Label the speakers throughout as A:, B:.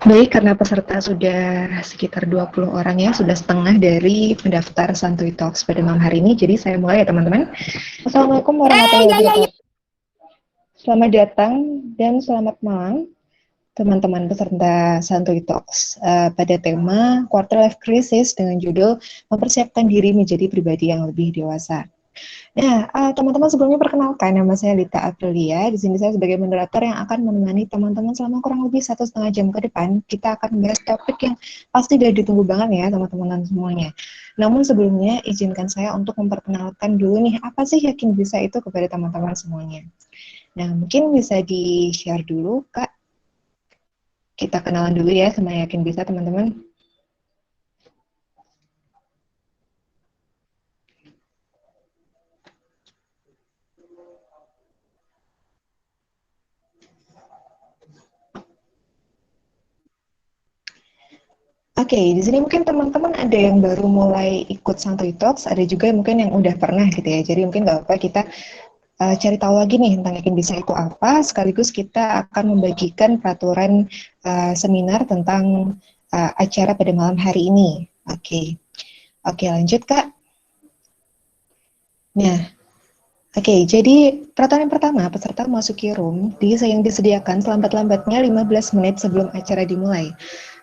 A: Baik, karena peserta sudah sekitar 20 orang ya, sudah setengah dari pendaftar Santuy Talks pada malam hari ini. Jadi saya mulai ya teman-teman. Assalamualaikum warahmatullahi wabarakatuh. Selamat datang dan selamat malam teman-teman peserta Santuy Talks pada tema Quarter Life Crisis dengan judul mempersiapkan diri menjadi pribadi yang lebih dewasa. Nah, teman-teman sebelumnya perkenalkan, nama saya Lita Aprilia. Di sini saya sebagai moderator yang akan menemani teman-teman selama kurang lebih 1,5 jam ke depan. Kita akan membahas topik yang pasti sudah ditunggu banget ya teman-teman semuanya. Namun sebelumnya izinkan saya untuk memperkenalkan dulu nih, apa sih Yakin Bisa itu kepada teman-teman semuanya. Nah, mungkin bisa di-share dulu, Kak. Kita kenalan dulu ya sama Yakin Bisa, teman-teman. Oke, di sini mungkin teman-teman ada yang baru mulai ikut Santuy Talks, ada juga mungkin yang udah pernah gitu ya. Jadi mungkin nggak apa-apa kita cari tahu lagi nih tentang Yakin Bisa itu apa, sekaligus kita akan membagikan peraturan seminar tentang acara pada malam hari ini. Oke, lanjut Kak. Nah, jadi peraturan yang pertama, peserta memasuki room yang disediakan selambat-lambatnya 15 menit sebelum acara dimulai.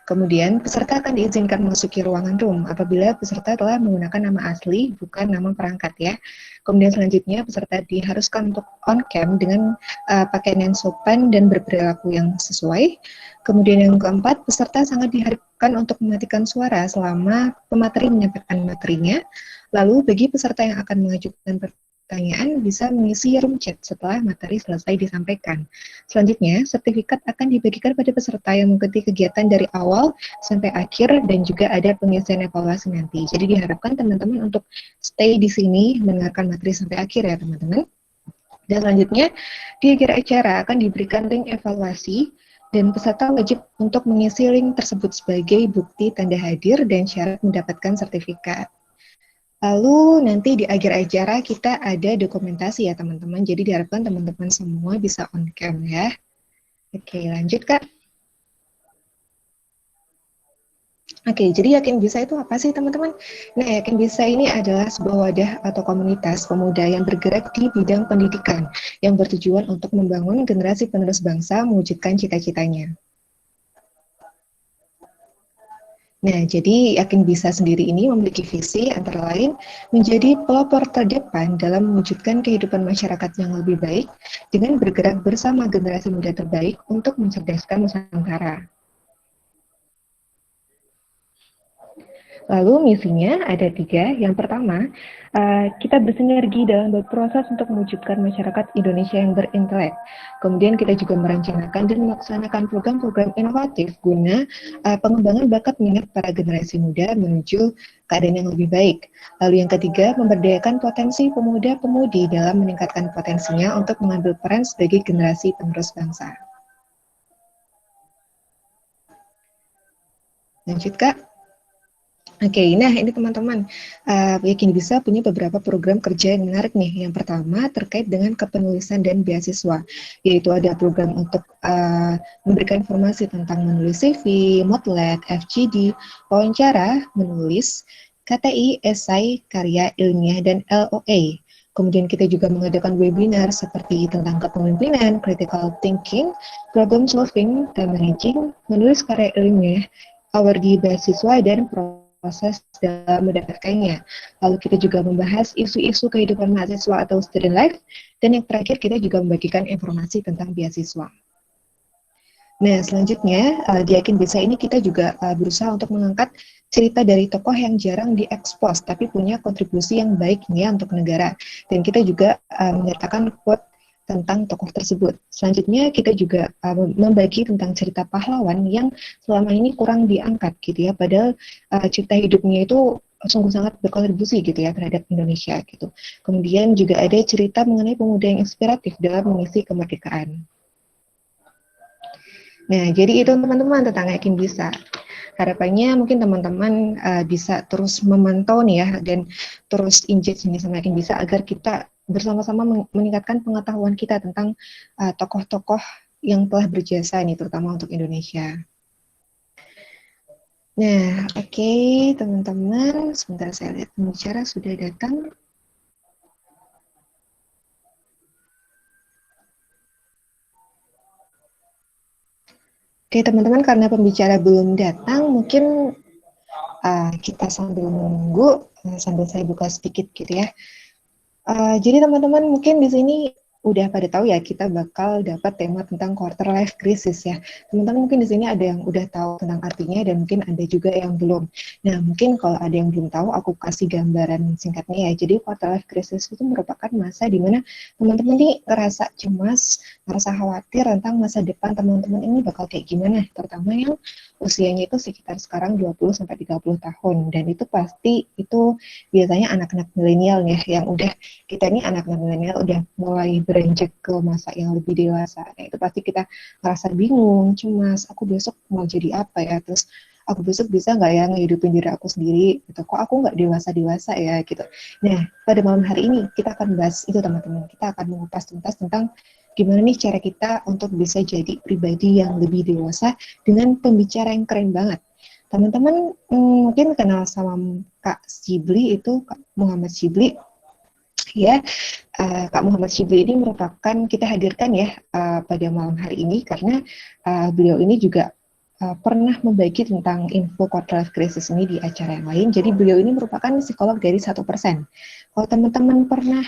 A: Kemudian, peserta akan diizinkan memasuki ruangan room apabila peserta telah menggunakan nama asli, bukan nama perangkat ya. Kemudian selanjutnya, peserta diharuskan untuk on cam dengan pakaian yang sopan dan berperilaku yang sesuai. Kemudian yang keempat, peserta sangat diharapkan untuk mematikan suara selama pemateri menyampaikan materinya. Lalu, bagi peserta yang akan mengajukan pertanyaan bisa mengisi room chat setelah materi selesai disampaikan. Selanjutnya, sertifikat akan dibagikan pada peserta yang mengikuti kegiatan dari awal sampai akhir dan juga ada pengisian evaluasi nanti. Jadi diharapkan teman-teman untuk stay di sini mendengarkan materi sampai akhir ya teman-teman. Dan selanjutnya, di akhir acara akan diberikan link evaluasi dan peserta wajib untuk mengisi link tersebut sebagai bukti tanda hadir dan syarat mendapatkan sertifikat. Lalu nanti di akhir acara kita ada dokumentasi ya teman-teman. Jadi diharapkan teman-teman semua bisa on cam ya. Oke, lanjut Kak. Oke, jadi Yakin Bisa itu apa sih teman-teman? Nah, Yakin Bisa ini adalah sebuah wadah atau komunitas pemuda yang bergerak di bidang pendidikan yang bertujuan untuk membangun generasi penerus bangsa mewujudkan cita-citanya. Nah, jadi Yakin Bisa sendiri ini memiliki visi antara lain menjadi pelopor terdepan dalam mewujudkan kehidupan masyarakat yang lebih baik dengan bergerak bersama generasi muda terbaik untuk mencerdaskan Nusantara. Lalu misinya ada 3. Yang pertama, kita bersinergi dalam berproses untuk mewujudkan masyarakat Indonesia yang berintelek. Kemudian kita juga merencanakan dan melaksanakan program-program inovatif guna pengembangan bakat minat para generasi muda menuju keadaan yang lebih baik. Lalu yang ketiga, memberdayakan potensi pemuda-pemudi dalam meningkatkan potensinya untuk mengambil peran sebagai generasi penerus bangsa. Lanjut Kak. Oke, nah ini teman-teman, Yakin Bisa punya beberapa program kerja yang menarik nih. Yang pertama terkait dengan kepenulisan dan beasiswa, yaitu ada program untuk memberikan informasi tentang menulis CV, Motlet, FGD, wawancara, menulis, KTI, esai, karya ilmiah, dan LOA. Kemudian kita juga mengadakan webinar seperti tentang kepemimpinan, critical thinking, problem solving, time managing, menulis karya ilmiah, award beasiswa, dan proses dalam mendapatkannya. Lalu kita juga membahas isu-isu kehidupan mahasiswa atau student life, dan yang terakhir kita juga membagikan informasi tentang beasiswa. Nah, selanjutnya di Yakin Bisa ini kita juga berusaha untuk mengangkat cerita dari tokoh yang jarang diekspos, tapi punya kontribusi yang baik nih ya untuk negara. Dan kita juga menyertakan quote tentang tokoh tersebut. Selanjutnya kita juga membagi tentang cerita pahlawan yang selama ini kurang diangkat gitu ya, padahal cerita hidupnya itu sungguh sangat berkontribusi gitu ya terhadap Indonesia gitu. Kemudian juga ada cerita mengenai pemuda yang inspiratif dalam mengisi kemerdekaan. Nah, jadi itu teman-teman tentang Yakin Bisa. Harapannya mungkin teman-teman bisa terus memantau nih ya dan terus engage ini sama Yakin Bisa agar kita bersama-sama meningkatkan pengetahuan kita tentang tokoh-tokoh yang telah berjasa nih terutama untuk Indonesia. Nah, oke, teman-teman, sebentar saya lihat pembicara sudah datang. Oke, teman-teman, karena pembicara belum datang, mungkin kita sambil menunggu, sambil saya buka sedikit gitu ya. Jadi teman-teman mungkin di sini udah pada tahu ya kita bakal dapat tema tentang quarter life crisis ya. Teman-teman mungkin di sini ada yang udah tahu tentang artinya dan mungkin ada juga yang belum. Nah, mungkin kalau ada yang belum tahu, aku kasih gambaran singkatnya ya. Jadi quarter life crisis itu merupakan masa di mana teman-teman ini ngerasa cemas, ngerasa khawatir tentang masa depan teman-teman ini bakal kayak gimana, terutama yang usianya itu sekitar sekarang 20 sampai 30 tahun dan itu pasti itu biasanya anak-anak milenial ya yang udah kita ini anak-anak milenial udah mulai beranjak ke masa yang lebih dewasa. Nah, itu pasti kita ngerasa bingung, cemas, aku besok mau jadi apa ya, terus aku besok bisa nggak ya ngehidupin diri aku sendiri, gitu. Kok aku nggak dewasa-dewasa ya, gitu. Nah, pada malam hari ini kita akan bahas itu teman-teman. Kita akan mengupas tuntas tentang gimana nih cara kita untuk bisa jadi pribadi yang lebih dewasa dengan pembicara yang keren banget. Teman-teman mungkin kenal sama Kak Shibli itu, Kak Muhammad Shibli, ya. Kak Muhammad Shibli ini merupakan kita hadirkan ya pada malam hari ini karena beliau ini juga pernah membagi tentang info quarter life crisis ini di acara yang lain. Jadi beliau ini merupakan psikolog dari 1%. Kalau teman-teman pernah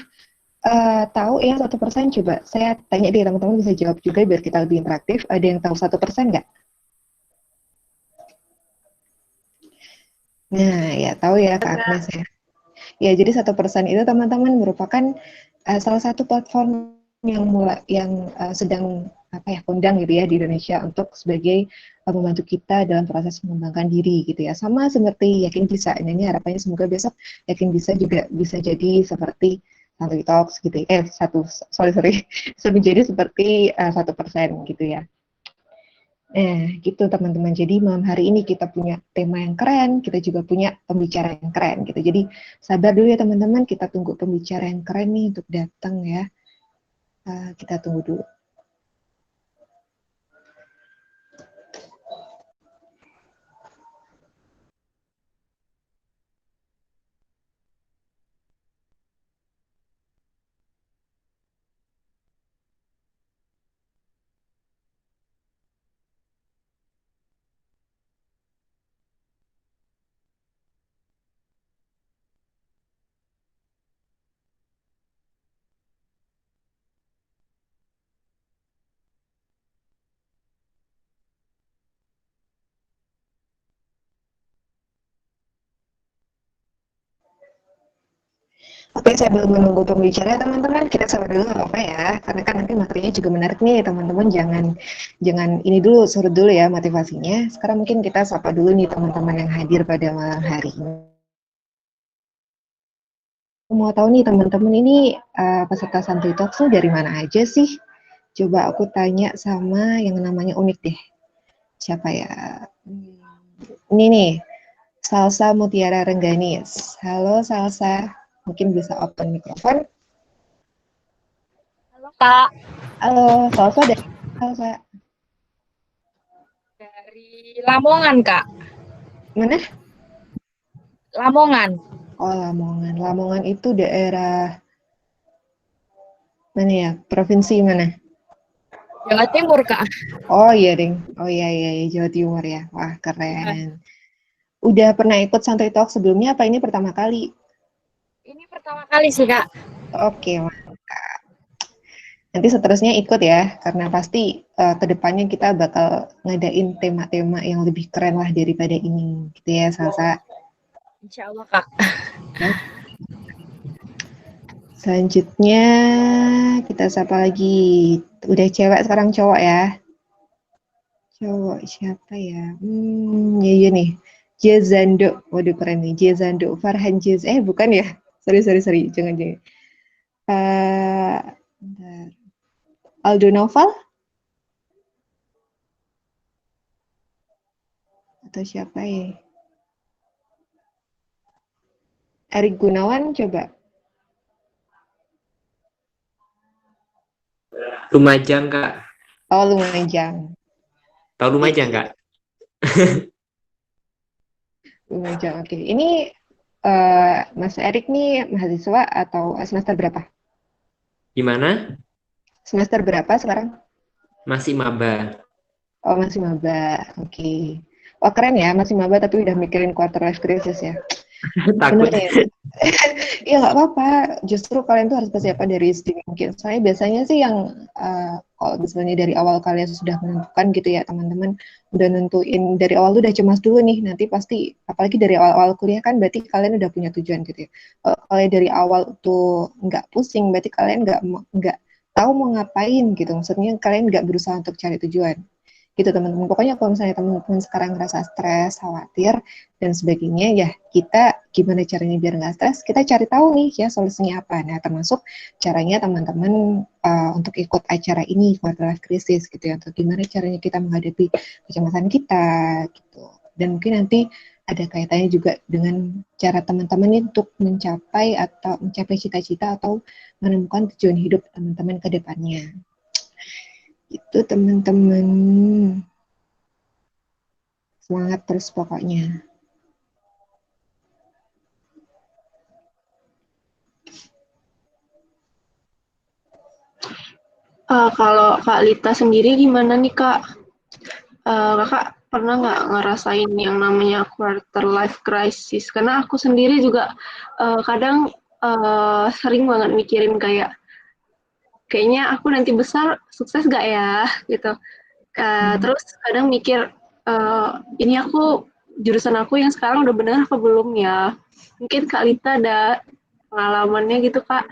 A: tahu ya 1%, coba saya tanya deh teman-teman bisa jawab juga biar kita lebih interaktif. Ada yang tahu 1% nggak? Nah, ya tahu ya Kak Agnes ya. Ya, jadi 1% itu teman-teman merupakan salah satu platform yang sedang apa ya kondang gitu ya di Indonesia untuk sebagai membantu kita dalam proses mengembangkan diri gitu ya. Sama seperti Yakin Bisa. Ini harapannya semoga besok Yakin Bisa juga bisa jadi seperti Santuy Talks gitu. Sorry, menjadi seperti 1% gitu ya. Gitu teman-teman. Jadi malam hari ini kita punya tema yang keren, kita juga punya pembicara yang keren gitu. Jadi sabar dulu ya teman-teman, kita tunggu pembicara yang keren nih untuk datang ya. Kita tunggu dulu. Oke, saya belum menunggu pembicara teman-teman. Kita sabar dulu nggak apa-apa ya, karena kan nanti materinya juga menarik nih teman-teman. Jangan jangan ini dulu, surut dulu ya motivasinya. Sekarang mungkin kita sapa dulu nih teman-teman yang hadir pada malam hari ini. Mau tahu nih teman-teman ini peserta Santuy Talks tuh dari mana aja sih? Coba aku tanya sama yang namanya unik deh. Siapa ya? Ini nih, Salsa Mutiara Rengganis. Halo Salsa, mungkin bisa open mikrofon.
B: Halo Kak.
A: Halo Salsa, dari Salsa.
B: Dari Lamongan Kak.
A: Mana?
B: Lamongan.
A: Oh Lamongan. Lamongan itu daerah mana ya? Provinsi mana?
B: Jawa Timur Kak.
A: Oh iya ding. Oh iya iya, iya. Jawa Timur ya. Wah keren. Udah pernah ikut Santuy Talk sebelumnya apa ini pertama kali?
B: Ini pertama kali sih Kak.
A: Oke, mantap. Nanti seterusnya ikut ya, karena pasti kedepannya kita bakal ngadain tema-tema yang lebih keren lah daripada ini, gitu ya, Salsa.
B: Insya Allah Kak.
A: Selanjutnya kita sapa lagi. Udah cewek sekarang cowok ya. Cowok siapa ya? Iya nih. Jezando. Waduh keren nih. Jezando. Farhan Jez. Bukan ya? Sorry. Jangan. Aldo Noval? Atau siapa ya? Erik Gunawan coba.
C: Lumajang Kak.
A: Oh Lumajang.
C: Tahu Lumajang Kak?
A: Lumajang, oke. Ini Mas Erik nih mahasiswa atau semester berapa?
C: Gimana?
A: Semester berapa sekarang?
C: Masih maba.
A: Oh masih maba, oke. Wah keren ya, masih maba tapi udah mikirin quarter life crisis ya. Bener
C: Takut.
A: nih, Iya nggak apa-apa, justru kalian tuh harus persiapan dari sedini mungkin. Soalnya biasanya sih yang kalau misalnya dari awal kalian sudah menentukan gitu ya teman-teman, udah nentuin dari awal tuh udah cemas dulu nih, nanti pasti apalagi dari awal-awal kuliah kan berarti kalian udah punya tujuan gitu ya. Kalau dari awal tuh nggak pusing, berarti kalian nggak tahu mau ngapain gitu. Maksudnya kalian nggak berusaha untuk cari tujuan gitu teman-teman. Pokoknya kalau misalnya teman-teman sekarang ngerasa stres, khawatir, dan sebagainya, ya kita gimana caranya biar nggak stres, kita cari tahu nih ya solusinya apa. Nah, termasuk caranya teman-teman untuk ikut acara ini, Quarter Life Crisis gitu ya, untuk gimana caranya kita menghadapi kecemasan kita gitu. Dan mungkin nanti ada kaitannya juga dengan cara teman-teman untuk mencapai cita-cita atau menemukan tujuan hidup teman-teman ke depannya. Itu teman-teman. Semangat terus pokoknya.
D: Kalau Kak Lita sendiri gimana nih Kak? Kakak pernah nggak ngerasain yang namanya quarter life crisis? Karena aku sendiri juga kadang sering banget mikirin kayaknya aku nanti besar sukses gak ya gitu. Terus kadang mikir ini jurusan aku yang sekarang udah benar apa belum ya? Mungkin Kak Lita ada pengalamannya gitu Kak?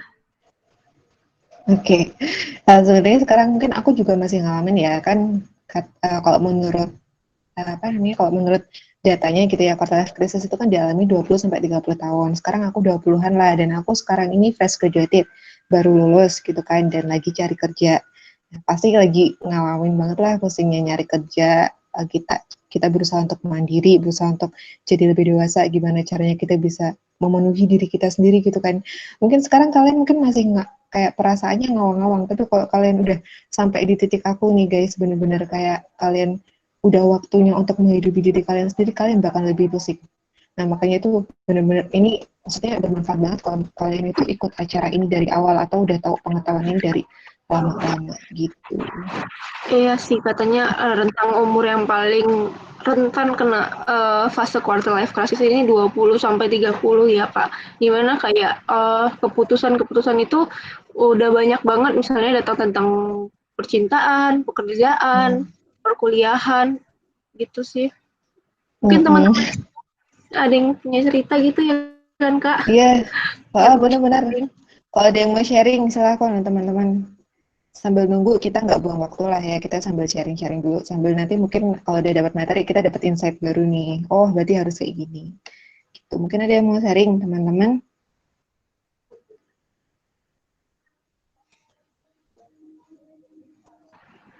A: Oke, sebenarnya sekarang mungkin aku juga masih ngalamin ya kan, kalau menurut kalau menurut datanya gitu ya, quarter life crisis itu kan dialami 20-30 tahun. Sekarang aku 20-an lah, dan aku sekarang ini fresh graduated, baru lulus gitu kan, dan lagi cari kerja. Nah, pasti lagi ngalamin banget lah pusingnya nyari kerja. Kita berusaha untuk mandiri, berusaha untuk jadi lebih dewasa, gimana caranya kita bisa memenuhi diri kita sendiri gitu kan. Mungkin sekarang kalian mungkin masih nggak kayak perasaannya ngawang-ngawang, tapi kalau kalian udah sampai di titik aku nih guys, bener-bener kayak kalian udah waktunya untuk menghidupi diri kalian sendiri, kalian bakal lebih pusing. Nah, makanya itu benar-benar ini maksudnya bermanfaat banget kalau kalian itu ikut acara ini dari awal atau udah tahu pengetahuan ini dari lama-lama gitu.
D: Iya sih, katanya rentang umur yang paling rentan kena fase quarter life crisis ini 20-30 ya Kak. Dimana kayak keputusan-keputusan itu udah banyak banget, misalnya datang tentang percintaan, pekerjaan, perkuliahan, gitu sih. Mungkin teman-teman ada yang punya cerita gitu ya kan Kak?
A: Iya,
D: Yang
A: benar-benar. Kalau ada yang mau sharing, silakan teman-teman. Sambil nunggu kita nggak buang waktu lah ya, kita sambil sharing-sharing dulu, sambil nanti mungkin kalau udah dapat materi kita dapat insight baru nih, oh berarti harus kayak gini gitu. Mungkin ada yang mau sharing teman-teman.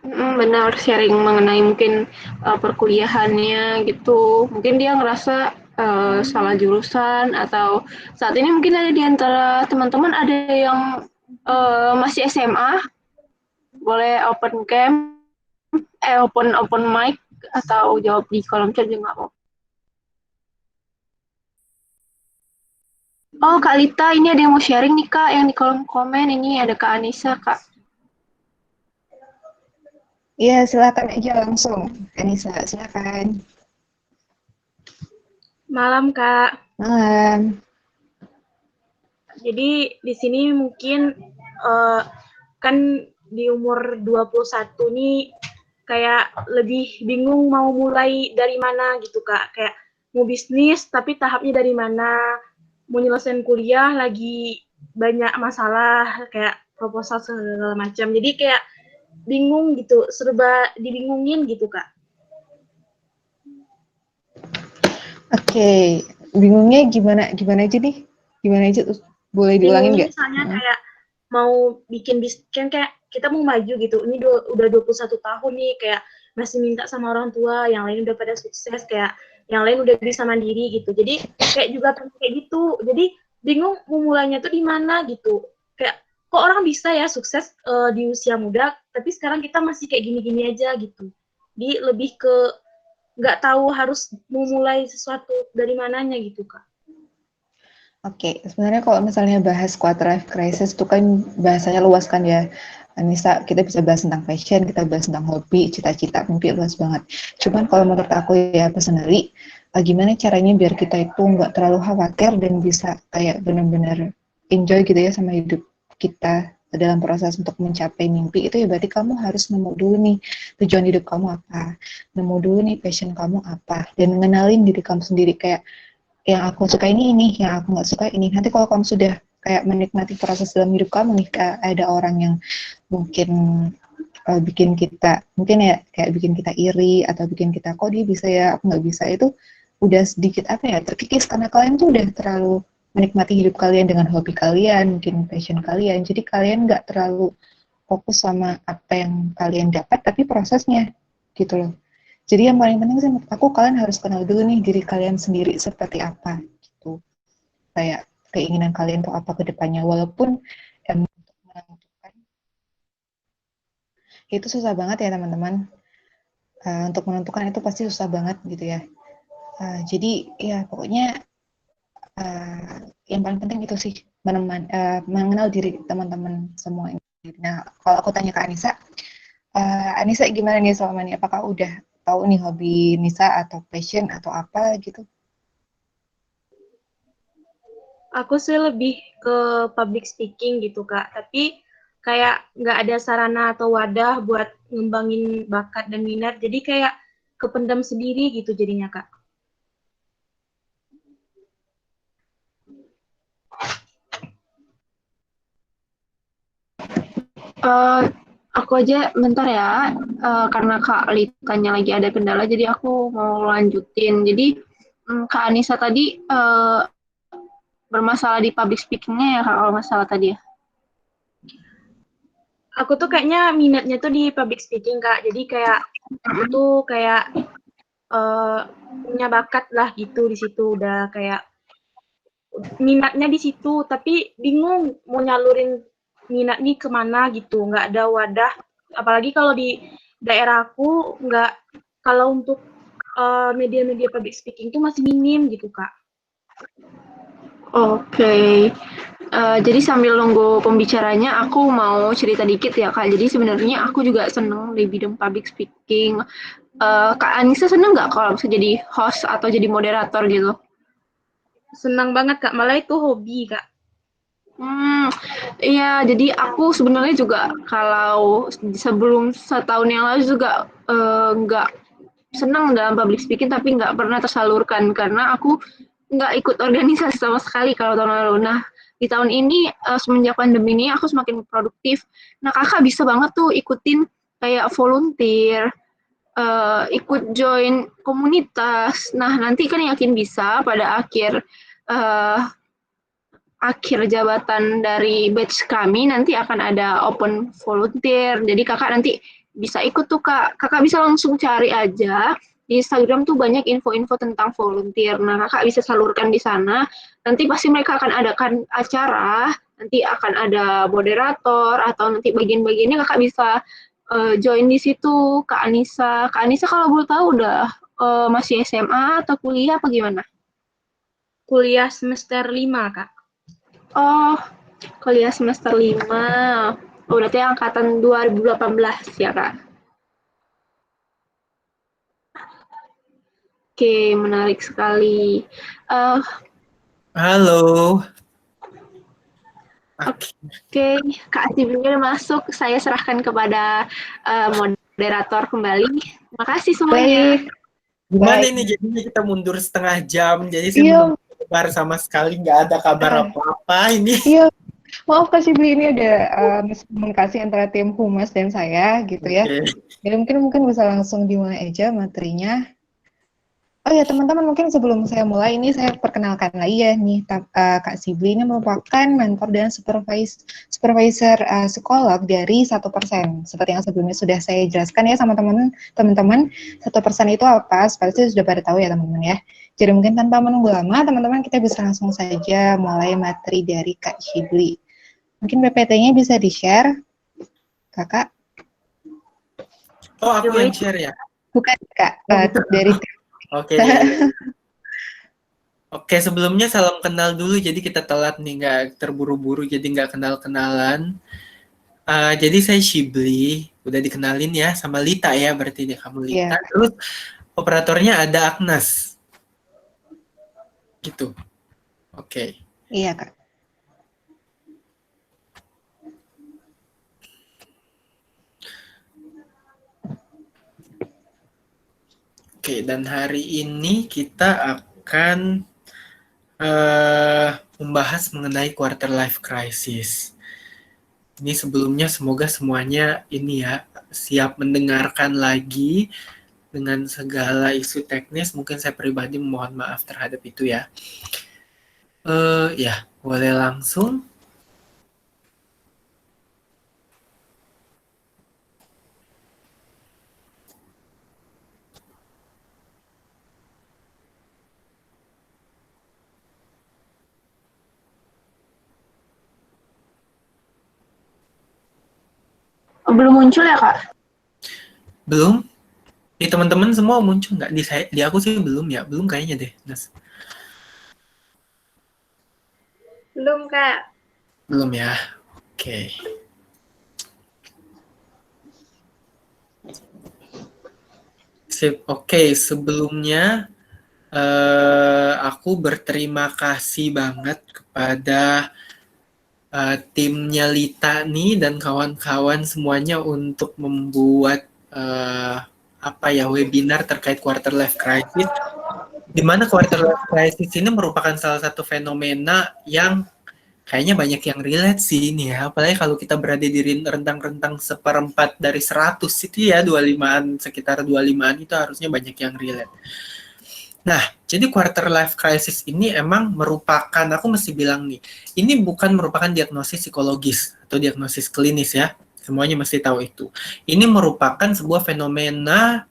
D: Benar, sharing mengenai mungkin perkuliahannya gitu. Mungkin dia ngerasa salah jurusan, atau saat ini mungkin ada di antara teman-teman ada yang masih SMA, boleh open cam, open mic, atau jawab di kolom chat juga nggak apa-apa. Oh, Kak Lita, ini ada yang mau sharing nih Kak, yang di kolom komen ini ada Kak Anissa, Kak.
A: Iya, silakan aja langsung. Anissa, silakan.
E: Malam, Kak.
A: Malam.
E: Jadi di sini mungkin kan di umur 21 nih kayak lebih bingung mau mulai dari mana gitu, Kak. Kayak mau bisnis tapi tahapnya dari mana, mau nyelesain kuliah lagi banyak masalah kayak proposal segala macam. Jadi kayak bingung gitu, serba dibingungin gitu, Kak.
A: Oke, bingungnya gimana aja nih? Gimana aja? Boleh diulangin nggak?
E: Misalnya kayak mau bikin bisnis, kan kayak kita mau maju gitu, ini udah 21 tahun nih, kayak masih minta sama orang tua, yang lain udah pada sukses, kayak yang lain udah bisa mandiri gitu, jadi kayak juga kayak gitu, jadi bingung mau mulainya tuh di mana gitu, kayak kok orang bisa ya sukses di usia muda, tapi sekarang kita masih kayak gini-gini aja gitu, jadi lebih ke nggak tahu harus memulai sesuatu dari mananya gitu, Kak.
A: Oke, sebenarnya kalau misalnya bahas quarter life crisis itu kan bahasanya luas kan ya. Anissa, kita bisa bahas tentang fashion, kita bahas tentang hobi, cita-cita, mimpi luas banget. Cuman kalau menurut aku ya personally, gimana caranya biar kita itu nggak terlalu khawatir dan bisa kayak benar-benar enjoy gitu ya sama hidup kita dalam proses untuk mencapai mimpi itu ya berarti kamu harus nemu dulu nih tujuan hidup kamu apa, nemu dulu nih passion kamu apa, dan ngenalin diri kamu sendiri kayak yang aku suka ini, yang aku nggak suka ini. Nanti kalau kamu sudah kayak menikmati proses dalam hidup kamu nih, kayak ada orang yang mungkin bikin kita, mungkin ya kayak bikin kita iri atau bikin kita kok dia bisa ya, aku nggak bisa, itu udah sedikit apa ya terkikis karena kalian tuh udah terlalu menikmati hidup kalian dengan hobi kalian, mungkin passion kalian. Jadi kalian nggak terlalu fokus sama apa yang kalian dapat, tapi prosesnya gitu loh. Jadi yang paling penting sih menurut aku kalian harus kenal dulu nih diri kalian sendiri seperti apa gitu. Kayak keinginan kalian tuh apa ke depannya, walaupun untuk menentukan itu susah banget ya teman-teman. Untuk menentukan itu pasti susah banget gitu ya. Jadi ya pokoknya yang paling penting itu sih mengenal diri teman-teman semua ini. Nah kalau aku tanya ke Anissa, Anissa gimana nih selama ini? Apakah udah tahu nih hobi Nisa atau passion atau apa gitu?
E: Aku sih lebih ke public speaking gitu Kak, tapi kayak nggak ada sarana atau wadah buat ngembangin bakat dan minat, jadi kayak kependam sendiri gitu jadinya Kak.
D: Aku aja bentar ya, karena Kak Litanya lagi ada kendala, jadi aku mau lanjutin. Jadi Kak Anissa tadi bermasalah di public speaking-nya ya Kak, kalau masalah tadi ya?
E: Aku tuh kayaknya minatnya tuh di public speaking Kak, jadi kayak aku tuh kayak punya bakat lah gitu di situ, udah kayak minatnya di situ, tapi bingung mau nyalurin minat nih kemana gitu, nggak ada wadah. Apalagi kalau di daerahku nggak, kalau untuk media-media public speaking itu masih minim gitu Kak.
D: Oke. Jadi sambil nunggu pembicaranya, aku mau cerita dikit ya Kak. Jadi sebenarnya aku juga seneng di bidang public speaking. Kak Anissa seneng nggak kalau bisa jadi host atau jadi moderator gitu?
E: Senang banget Kak, malah itu hobi Kak.
D: Iya, jadi aku sebenarnya juga kalau sebelum setahun yang lalu juga nggak senang dalam public speaking, tapi nggak pernah tersalurkan karena aku nggak ikut organisasi sama sekali kalau tahun lalu. Nah, di tahun ini semenjak pandemi ini aku semakin produktif. Nah, kakak bisa banget tuh ikutin kayak volunteer, ikut join komunitas. Nah, nanti kan yakin bisa pada akhir jabatan dari batch kami nanti akan ada open volunteer. Jadi kakak nanti bisa ikut tuh Kak. Kakak bisa langsung cari aja di Instagram tuh banyak info-info tentang volunteer. Nah, kakak bisa salurkan di sana. Nanti pasti mereka akan adakan acara, nanti akan ada moderator atau nanti bagian-bagiannya kakak bisa join di situ. Kak Anissa. Kak Anissa kalau boleh tahu udah masih SMA atau kuliah apa gimana?
E: Kuliah semester 5 Kak.
D: Oh, kuliah semester 5. Oh, berarti angkatan 2018 ya, Kak? Oke, menarik sekali.
F: Halo.
D: Oke, Kak Asibinya udah masuk. Saya serahkan kepada moderator kembali. Terima kasih semuanya.
A: Baik.
F: Gimana
A: Baik.
F: ini jadinya kita mundur setengah jam, jadi saya belum kabar sama sekali, nggak ada kabar apa-apa ini.
A: Iya, maaf Kak Shibli, ini ada miskomunikasi antara tim humas dan saya gitu ya. Jadi mungkin bisa langsung dimulai aja materinya. Oh ya teman-teman, mungkin sebelum saya mulai ini saya perkenalkan lagi ya nih, Kak Shibli ini merupakan mentor dan supervisor psikolog dari 1%. Seperti yang sebelumnya sudah saya jelaskan ya sama teman-teman, 1% itu apa? Pasti sudah pada tahu ya teman-teman ya. Jadi mungkin tanpa menunggu lama, teman-teman kita bisa langsung saja mulai materi dari Kak Shibli. Mungkin PPT-nya bisa di-share, Kakak?
F: Oh, aku yang share ya?
A: Bukan, Kak. Dari
F: Oke. Oke, sebelumnya salam kenal dulu, jadi kita telat nih, nggak terburu-buru, jadi nggak kenal-kenalan. Jadi saya Shibli, udah dikenalin ya sama Lita ya, berarti dia kamu Lita.
A: Iya.
F: Terus operatornya ada Agnes. Gitu. Oke.
A: Iya, Kak.
F: Oke, dan hari ini kita akan membahas mengenai quarter life crisis. Ini sebelumnya semoga semuanya ini ya siap mendengarkan lagi dengan segala isu teknis. Mungkin saya pribadi mohon maaf terhadap itu ya. Ya, boleh langsung.
D: Belum muncul ya, Kak?
F: Belum? Di teman-teman semua muncul nggak? Di aku sih belum ya. Belum kayaknya deh, Nas.
E: Belum, Kak.
F: Belum ya. Oke. Sip. Oke, sebelumnya aku berterima kasih banget kepada timnya Lita nih dan kawan-kawan semuanya untuk membuat webinar terkait quarter life crisis. Di mana quarter life crisis ini merupakan salah satu fenomena yang kayaknya banyak yang relate sih ini ya. Apalagi kalau kita berada di rentang-rentang seperempat dari 100 itu ya, 25-an, sekitar 25-an itu harusnya banyak yang relate. Nah, jadi quarter life crisis ini emang merupakan, aku mesti bilang nih, ini bukan merupakan diagnosis psikologis atau diagnosis klinis ya. Semuanya mesti tahu itu. Ini merupakan sebuah fenomena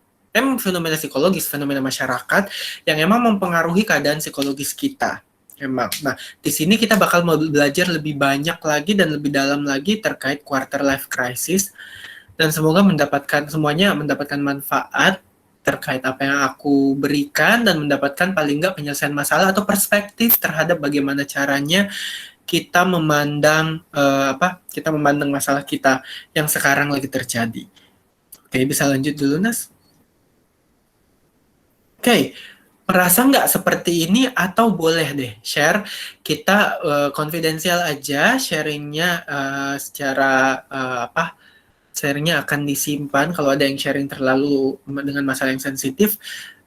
F: psikologis, fenomena masyarakat yang emang mempengaruhi keadaan psikologis kita. Emang. Nah, di sini kita bakal mau belajar lebih banyak lagi dan lebih dalam lagi terkait quarter life crisis dan semoga semuanya mendapatkan manfaat terkait apa yang aku berikan dan mendapatkan paling nggak penyelesaian masalah atau perspektif terhadap bagaimana caranya kita memandang masalah kita yang sekarang lagi terjadi. Oke, bisa lanjut dulu, Nas? Oke, merasa nggak seperti ini atau boleh deh share, kita konfidensial aja, sharingnya sharingnya akan disimpan. Kalau ada yang sharing terlalu dengan masalah yang sensitif,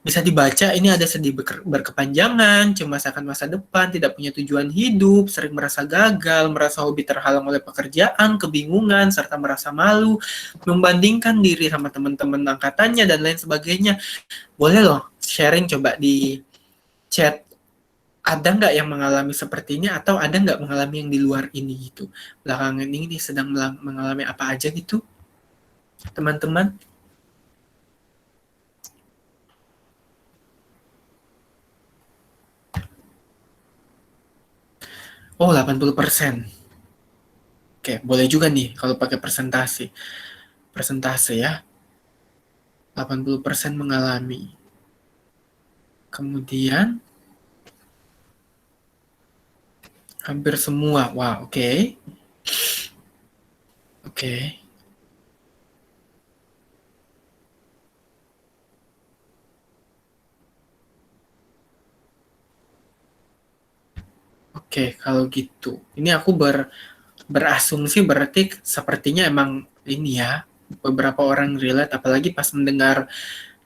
F: bisa dibaca. Ini ada sedih berkepanjangan, cemas akan masa depan, tidak punya tujuan hidup, sering merasa gagal, merasa hobi terhalang oleh pekerjaan, kebingungan, serta merasa malu, membandingkan diri sama teman-teman angkatannya, dan lain sebagainya. Boleh loh sharing, coba di chat. Ada nggak yang mengalami seperti ini, atau ada nggak mengalami yang di luar ini gitu. Belakangan ini sedang mengalami apa aja gitu, teman-teman? Oh, 80%. Oke, boleh juga nih kalau pakai persentase. Persentase ya. 80% mengalami. Kemudian hampir semua. Wah, oke. Oke. Oke, kalau gitu. Ini aku berasumsi berarti sepertinya emang ini ya, beberapa orang relate, apalagi pas mendengar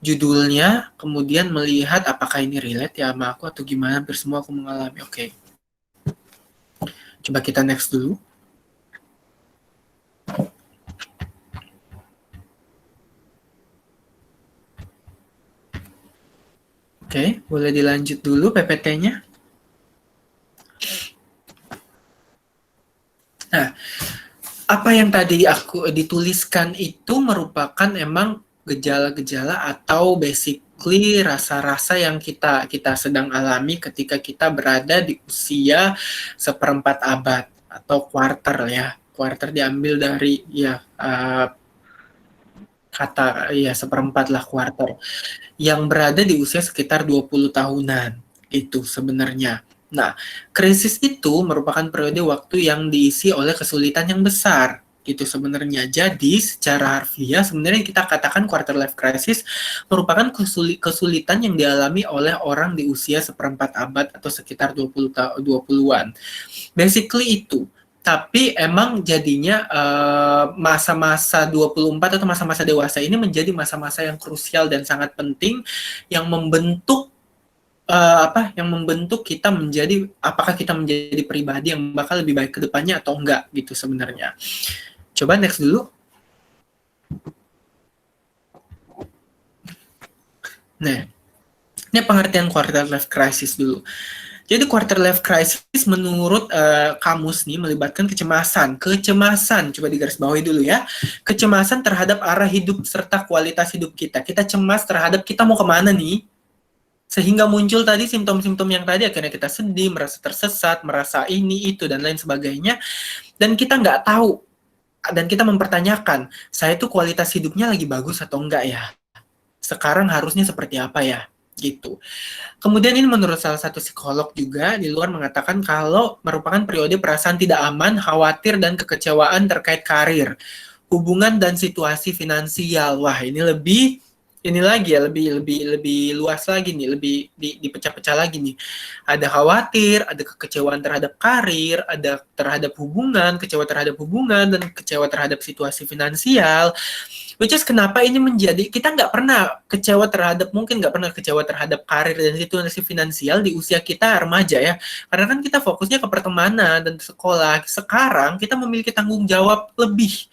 F: judulnya, kemudian melihat apakah ini relate ya sama aku atau gimana, hampir semua aku mengalami. Oke. Coba kita next dulu. Oke, boleh dilanjut dulu PPT-nya. Nah, apa yang tadi aku dituliskan itu merupakan emang gejala-gejala atau basically rasa-rasa yang kita sedang alami ketika kita berada di usia seperempat abad atau quarter ya. Quarter diambil dari kata seperempat lah, quarter. Yang berada di usia sekitar 20 tahunan itu sebenarnya. Nah, krisis itu merupakan periode waktu yang diisi oleh kesulitan yang besar. gitu sebenarnya. Jadi secara harfiah sebenarnya kita katakan quarter life crisis merupakan kesulitan yang dialami oleh orang di usia seperempat abad atau sekitar 20-an. Basically itu. Tapi emang jadinya masa-masa 24 atau masa-masa dewasa ini menjadi masa-masa yang krusial dan sangat penting yang membentuk yang membentuk kita menjadi, apakah kita menjadi pribadi yang bakal lebih baik ke depannya atau enggak gitu sebenarnya. Coba next dulu. Nah, ini pengertian quarter life crisis dulu. Jadi quarter life crisis menurut kamus nih melibatkan kecemasan. Coba digarisbawahi dulu ya. Kecemasan terhadap arah hidup serta kualitas hidup kita. Kita cemas terhadap kita mau kemana nih? Sehingga muncul tadi simptom-simptom yang tadi, akhirnya kita sedih, merasa tersesat, merasa ini, itu, dan lain sebagainya. Dan kita nggak tahu. Dan kita mempertanyakan, saya tuh kualitas hidupnya lagi bagus atau enggak ya? Sekarang harusnya seperti apa ya? Gitu. Kemudian ini menurut salah satu psikolog juga di luar mengatakan kalau merupakan periode perasaan tidak aman, khawatir, dan kekecewaan terkait karir, hubungan, dan situasi finansial. Wah, ini lebih luas lagi nih, lebih dipecah-pecah lagi nih. Ada khawatir, ada kekecewaan terhadap karir, ada terhadap hubungan, kecewa terhadap hubungan, dan kecewa terhadap situasi finansial. Which is kenapa ini menjadi, kita nggak pernah kecewa terhadap karir dan situasi finansial di usia kita remaja ya. Karena kan kita fokusnya ke pertemanan dan sekolah. Sekarang kita memiliki tanggung jawab lebih.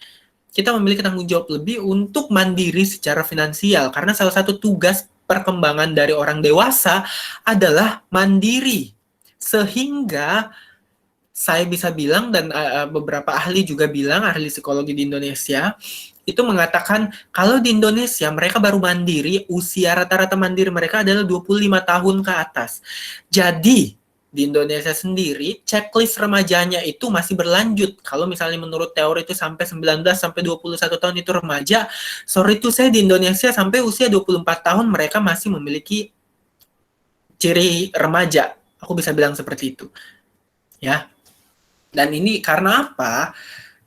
F: Kita memiliki tanggung jawab lebih untuk mandiri secara finansial. Karena salah satu tugas perkembangan dari orang dewasa adalah mandiri. Sehingga saya bisa bilang, dan beberapa ahli juga bilang, ahli psikologi di Indonesia, itu mengatakan kalau di Indonesia mereka baru mandiri, usia rata-rata mandiri mereka adalah 25 tahun ke atas. Jadi, di Indonesia sendiri, checklist remajanya itu masih berlanjut. Kalau misalnya menurut teori itu sampai 19-21 tahun itu remaja, sorry itu saya di Indonesia sampai usia 24 tahun mereka masih memiliki ciri remaja. Aku bisa bilang seperti itu. Ya. Dan ini karena apa?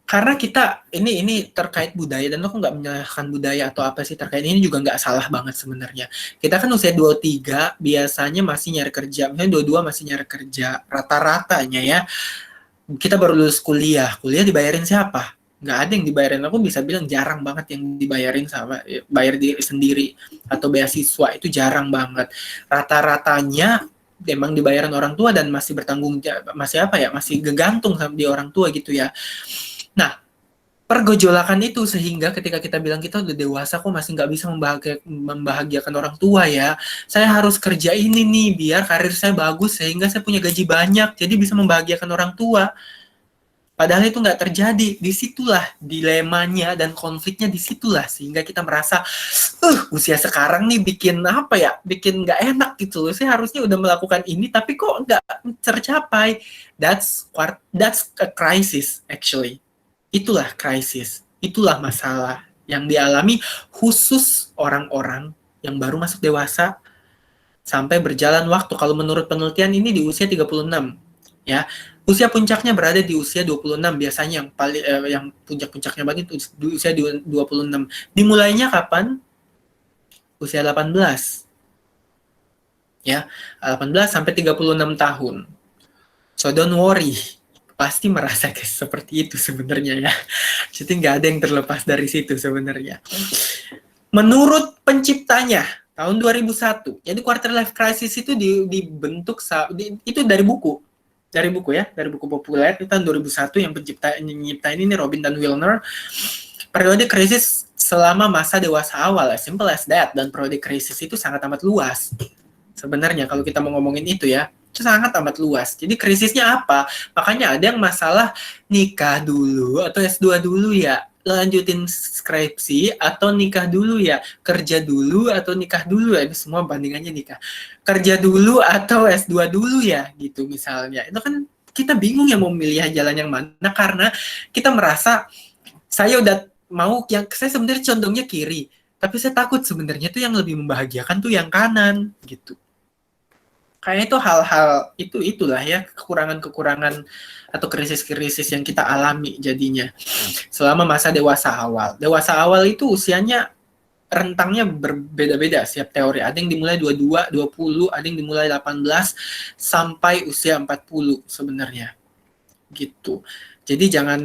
F: Karena kita, ini terkait budaya, dan aku nggak menyalahkan budaya atau apa sih terkait ini juga nggak salah banget sebenarnya. Kita kan usia 23 biasanya masih nyari kerja, misalnya 22 masih nyari kerja, rata-ratanya ya. Kita baru lulus kuliah dibayarin siapa? Nggak ada yang dibayarin, aku bisa bilang jarang banget yang dibayarin sama, bayar diri sendiri, atau beasiswa, itu jarang banget. Rata-ratanya emang dibayarin orang tua dan masih bertanggung jawab, masih gegantung sama di orang tua gitu ya. Nah, pergejolakan itu sehingga ketika kita bilang kita udah dewasa kok masih nggak bisa membahagiakan orang tua ya. Saya harus kerja ini nih biar karir saya bagus sehingga saya punya gaji banyak jadi bisa membahagiakan orang tua. Padahal itu nggak terjadi. Disitulah dilemanya dan konfliknya disitulah sehingga kita merasa usia sekarang nih bikin nggak enak gitu loh. Saya harusnya udah melakukan ini tapi kok nggak tercapai. That's a crisis actually. Itulah krisis, itulah masalah yang dialami khusus orang-orang yang baru masuk dewasa sampai berjalan waktu. Kalau menurut penelitian ini di usia 36, ya. Usia puncaknya berada di usia 26 biasanya yang puncak-puncaknya banget itu di usia 26. Dimulainya kapan? Usia 18. Ya, 18 sampai 36 tahun. So don't worry. Pasti merasa seperti itu sebenarnya ya. Jadi nggak ada yang terlepas dari situ sebenarnya. Menurut penciptanya, tahun 2001, jadi quarter life crisis itu dibentuk, itu dari buku populer, itu tahun 2001 yang penciptain ini Robin dan Wilner. Periode krisis selama masa dewasa awal, as simple as that, dan periode krisis itu sangat amat luas. Sebenarnya kalau kita mau ngomongin itu ya, itu sangat amat luas. Jadi krisisnya apa? Makanya ada yang masalah nikah dulu atau S2 dulu ya, lanjutin skripsi atau nikah dulu ya, kerja dulu atau nikah dulu ya, ini semua bandingannya nikah. Kerja dulu atau S2 dulu ya, gitu misalnya. Itu kan kita bingung ya mau memilih jalan yang mana karena kita merasa saya udah mau saya sebenarnya condongnya kiri, tapi saya takut sebenarnya tuh yang lebih membahagiakan tuh yang kanan gitu. Kayaknya itu hal-hal itulah ya, kekurangan-kekurangan atau krisis-krisis yang kita alami jadinya selama masa dewasa awal. Dewasa awal itu usianya rentangnya berbeda-beda setiap teori. Ada yang dimulai 22, 20, ada yang dimulai 18 sampai usia 40 sebenarnya. Gitu. Jadi jangan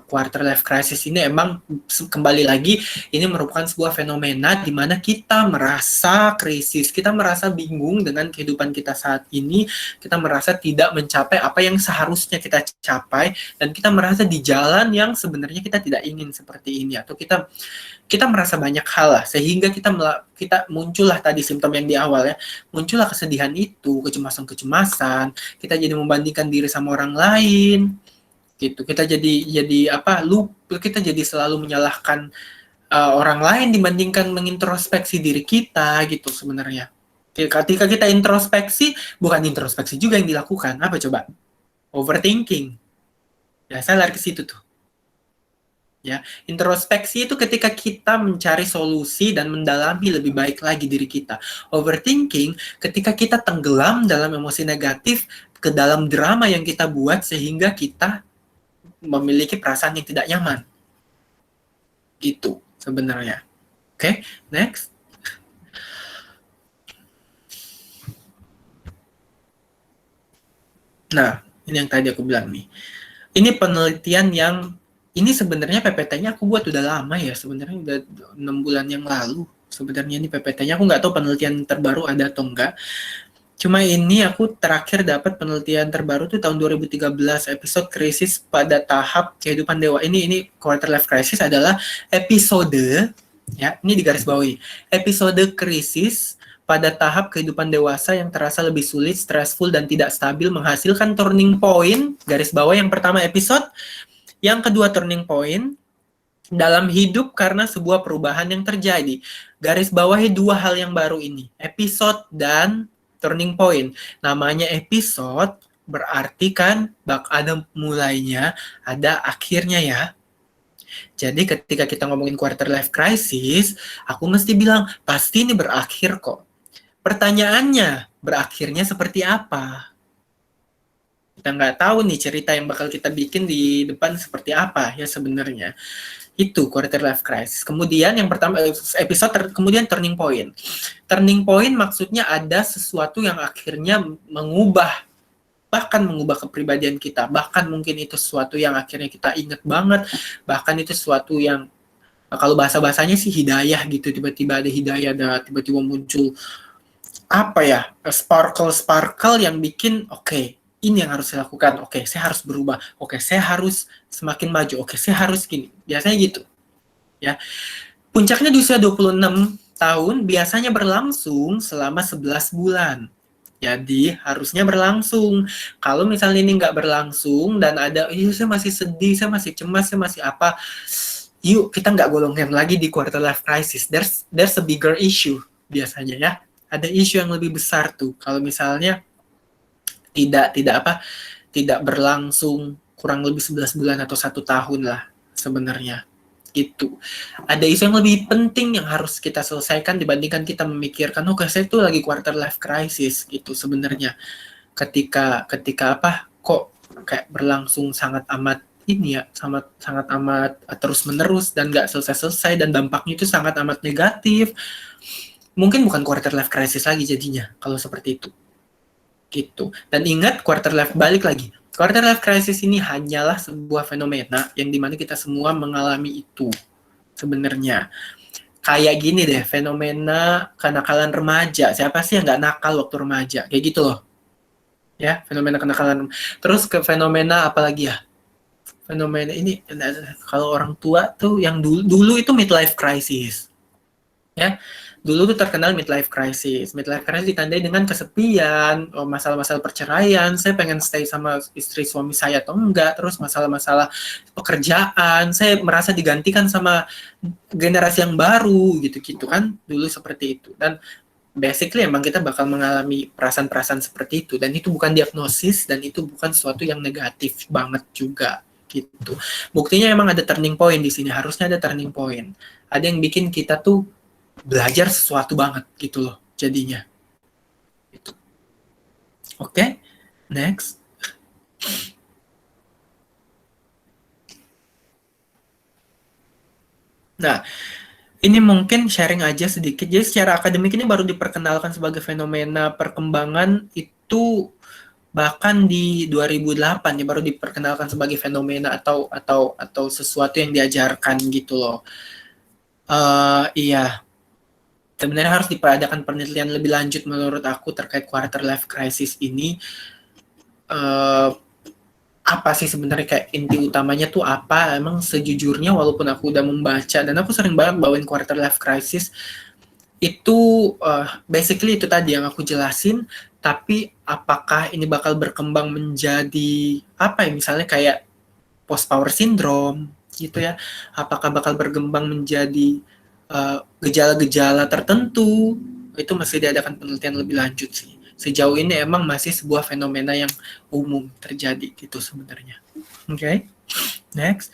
F: quarter life crisis ini emang kembali lagi ini merupakan sebuah fenomena di mana kita merasa krisis, kita merasa bingung dengan kehidupan kita saat ini, kita merasa tidak mencapai apa yang seharusnya kita capai, dan kita merasa di jalan yang sebenarnya kita tidak ingin seperti ini, atau kita merasa banyak hal lah, sehingga kita muncullah tadi simptom yang di awal ya, muncullah kesedihan itu, kecemasan, kita jadi membandingkan diri sama orang lain, gitu. Kita kita jadi selalu menyalahkan orang lain dibandingkan mengintrospeksi diri kita, gitu sebenarnya. Ketika kita introspeksi, bukan introspeksi juga yang dilakukan, apa coba? Overthinking. Ya, saya lari ke situ tuh. Ya, introspeksi itu ketika kita mencari solusi dan mendalami lebih baik lagi diri kita. Overthinking ketika kita tenggelam dalam emosi negatif, ke dalam drama yang kita buat sehingga kita memiliki perasaan yang tidak nyaman. Gitu sebenarnya. Oke, next. Nah, ini yang tadi aku bilang nih. Ini penelitian yang ini sebenarnya PPT-nya aku buat udah lama ya, sebenarnya udah 6 bulan yang lalu. Sebenarnya ini PPT-nya aku nggak tahu penelitian terbaru ada atau enggak. Cuma ini aku terakhir dapat penelitian terbaru tuh tahun 2013, episode krisis pada tahap kehidupan dewa. Ini quarter life crisis adalah episode, ya, ini digarisbawahi. Episode krisis pada tahap kehidupan dewasa yang terasa lebih sulit, stressful, dan tidak stabil menghasilkan turning point. Garis bawah yang pertama episode. Yang kedua turning point dalam hidup karena sebuah perubahan yang terjadi. Garis bawahi dua hal yang baru ini, episode dan turning point. Namanya episode berarti kan ada mulainya, ada akhirnya ya. Jadi ketika kita ngomongin quarter life crisis, aku mesti bilang pasti ini berakhir kok. Pertanyaannya, berakhirnya seperti apa? Kita nggak tahu nih cerita yang bakal kita bikin di depan seperti apa ya sebenarnya. Itu quarter life crisis. Kemudian yang pertama episode kemudian turning point. Turning point maksudnya ada sesuatu yang akhirnya bahkan mengubah kepribadian kita. Bahkan mungkin itu sesuatu yang akhirnya kita ingat banget. Bahkan itu sesuatu yang kalau bahasa-bahasanya sih hidayah gitu. Tiba-tiba ada hidayah, ada tiba-tiba muncul apa ya, sparkle yang bikin oke, ini yang harus saya lakukan. Oke, saya harus berubah. Oke, saya harus semakin maju. Oke, saya harus gini. Biasanya gitu. Ya. Puncaknya di usia 26 tahun biasanya berlangsung selama 11 bulan. Jadi, harusnya berlangsung. Kalau misalnya ini nggak berlangsung dan ada, saya masih sedih, saya masih cemas, saya masih apa, yuk kita nggak golongkan lagi di quarter life crisis. There's a bigger issue biasanya ya. Ada isu yang lebih besar tuh. Kalau misalnya tidak berlangsung kurang lebih 11 bulan atau 1 tahun lah sebenarnya gitu. Ada isu yang lebih penting yang harus kita selesaikan dibandingkan kita memikirkan saya tuh lagi quarter life crisis gitu sebenarnya. Ketika kok kayak berlangsung sangat amat ini ya, sangat amat terus menerus dan nggak selesai dan dampaknya itu sangat amat negatif. Mungkin bukan quarter life crisis lagi jadinya kalau seperti itu. Gitu. Dan ingat quarter life, balik lagi. Quarter life crisis ini hanyalah sebuah fenomena yang dimana kita semua mengalami itu sebenarnya. Kayak gini deh, fenomena kenakalan remaja. Siapa sih yang nggak nakal waktu remaja? Kayak gitu loh. Ya, fenomena kenakalan. Terus ke fenomena apa lagi ya? Fenomena ini kalau orang tua tuh yang dulu itu midlife crisis. Ya. Dulu tuh terkenal midlife crisis. Midlife crisis ditandai dengan kesepian, masalah-masalah perceraian, saya pengen stay sama istri suami saya atau enggak, terus masalah-masalah pekerjaan, saya merasa digantikan sama generasi yang baru, gitu-gitu kan, dulu seperti itu. Dan basically emang kita bakal mengalami perasaan-perasaan seperti itu, dan itu bukan diagnosis, dan itu bukan sesuatu yang negatif banget juga, gitu. Buktinya emang ada turning point di sini, harusnya ada turning point. Ada yang bikin kita tuh belajar sesuatu banget gitu loh. jadinya. Itu. Oke, next. Nah, ini mungkin sharing aja sedikit. Jadi secara akademik ini baru diperkenalkan sebagai fenomena perkembangan itu bahkan di 2008 ya, baru diperkenalkan sebagai fenomena atau sesuatu yang diajarkan gitu loh. Iya, sebenarnya harus diperadakan penelitian lebih lanjut menurut aku terkait quarter life crisis ini. Apa sih sebenarnya kayak inti utamanya tuh apa? Emang sejujurnya walaupun aku udah membaca dan aku sering banget bawain quarter life crisis itu basically itu tadi yang aku jelasin, tapi apakah ini bakal berkembang menjadi apa ya, misalnya kayak post power syndrome gitu ya, apakah bakal berkembang menjadi gejala-gejala tertentu, itu masih diadakan penelitian lebih lanjut sih. Sejauh ini emang masih sebuah fenomena yang umum terjadi gitu sebenarnya. Oke, next.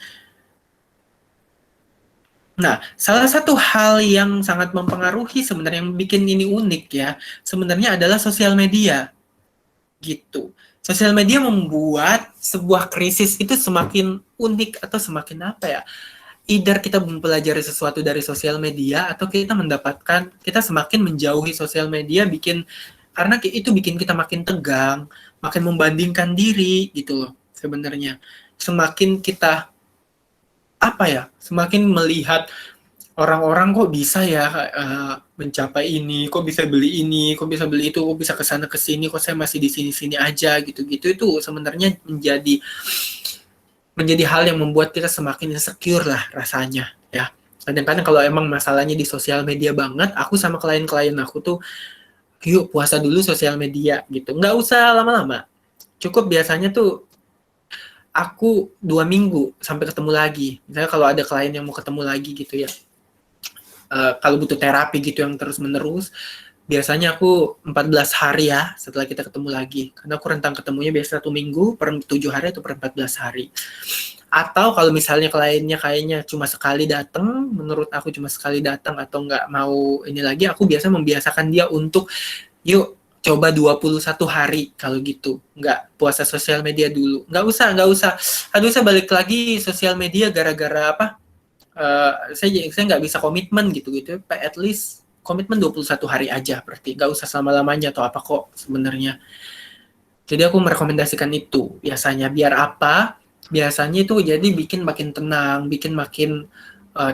F: Nah, salah satu hal yang sangat mempengaruhi sebenarnya yang bikin ini unik ya, sebenarnya adalah sosial media gitu. Sosial media membuat sebuah krisis itu semakin unik atau semakin apa ya? Either kita mempelajari sesuatu dari sosial media atau kita semakin menjauhi sosial media karena itu bikin kita makin tegang, makin membandingkan diri gitu loh sebenarnya. Semakin kita semakin melihat orang-orang kok bisa ya mencapai ini, kok bisa beli ini, kok bisa beli itu, kok bisa kesana kesini, kok saya masih di sini-sini aja gitu-gitu, itu sebenarnya menjadi hal yang membuat kita semakin insecure lah rasanya ya. Kadang-kadang kalau emang masalahnya di sosial media banget, aku sama klien-klien aku tuh yuk puasa dulu sosial media gitu. Nggak usah lama-lama. Cukup biasanya tuh aku 2 minggu sampai ketemu lagi. Misalnya kalau ada klien yang mau ketemu lagi gitu ya. Kalau butuh terapi gitu yang terus-menerus, biasanya aku 14 hari ya setelah kita ketemu lagi. Karena aku rentang ketemunya biasa 1 minggu per 7 hari atau per 14 hari. Atau kalau misalnya kliennya kayaknya cuma sekali datang, menurut aku cuma sekali datang atau nggak mau ini lagi, aku biasa membiasakan dia untuk yuk coba 21 hari kalau gitu. Nggak puasa sosial media dulu. Nggak usah. Aduh, saya balik lagi sosial media gara-gara apa? Saya nggak bisa komitmen gitu-gitu. At least komitmen 21 hari aja berarti. Nggak usah selama-lamanya atau apa kok sebenarnya. Jadi aku merekomendasikan itu biasanya. Biar apa? Biasanya itu jadi bikin makin tenang, bikin makin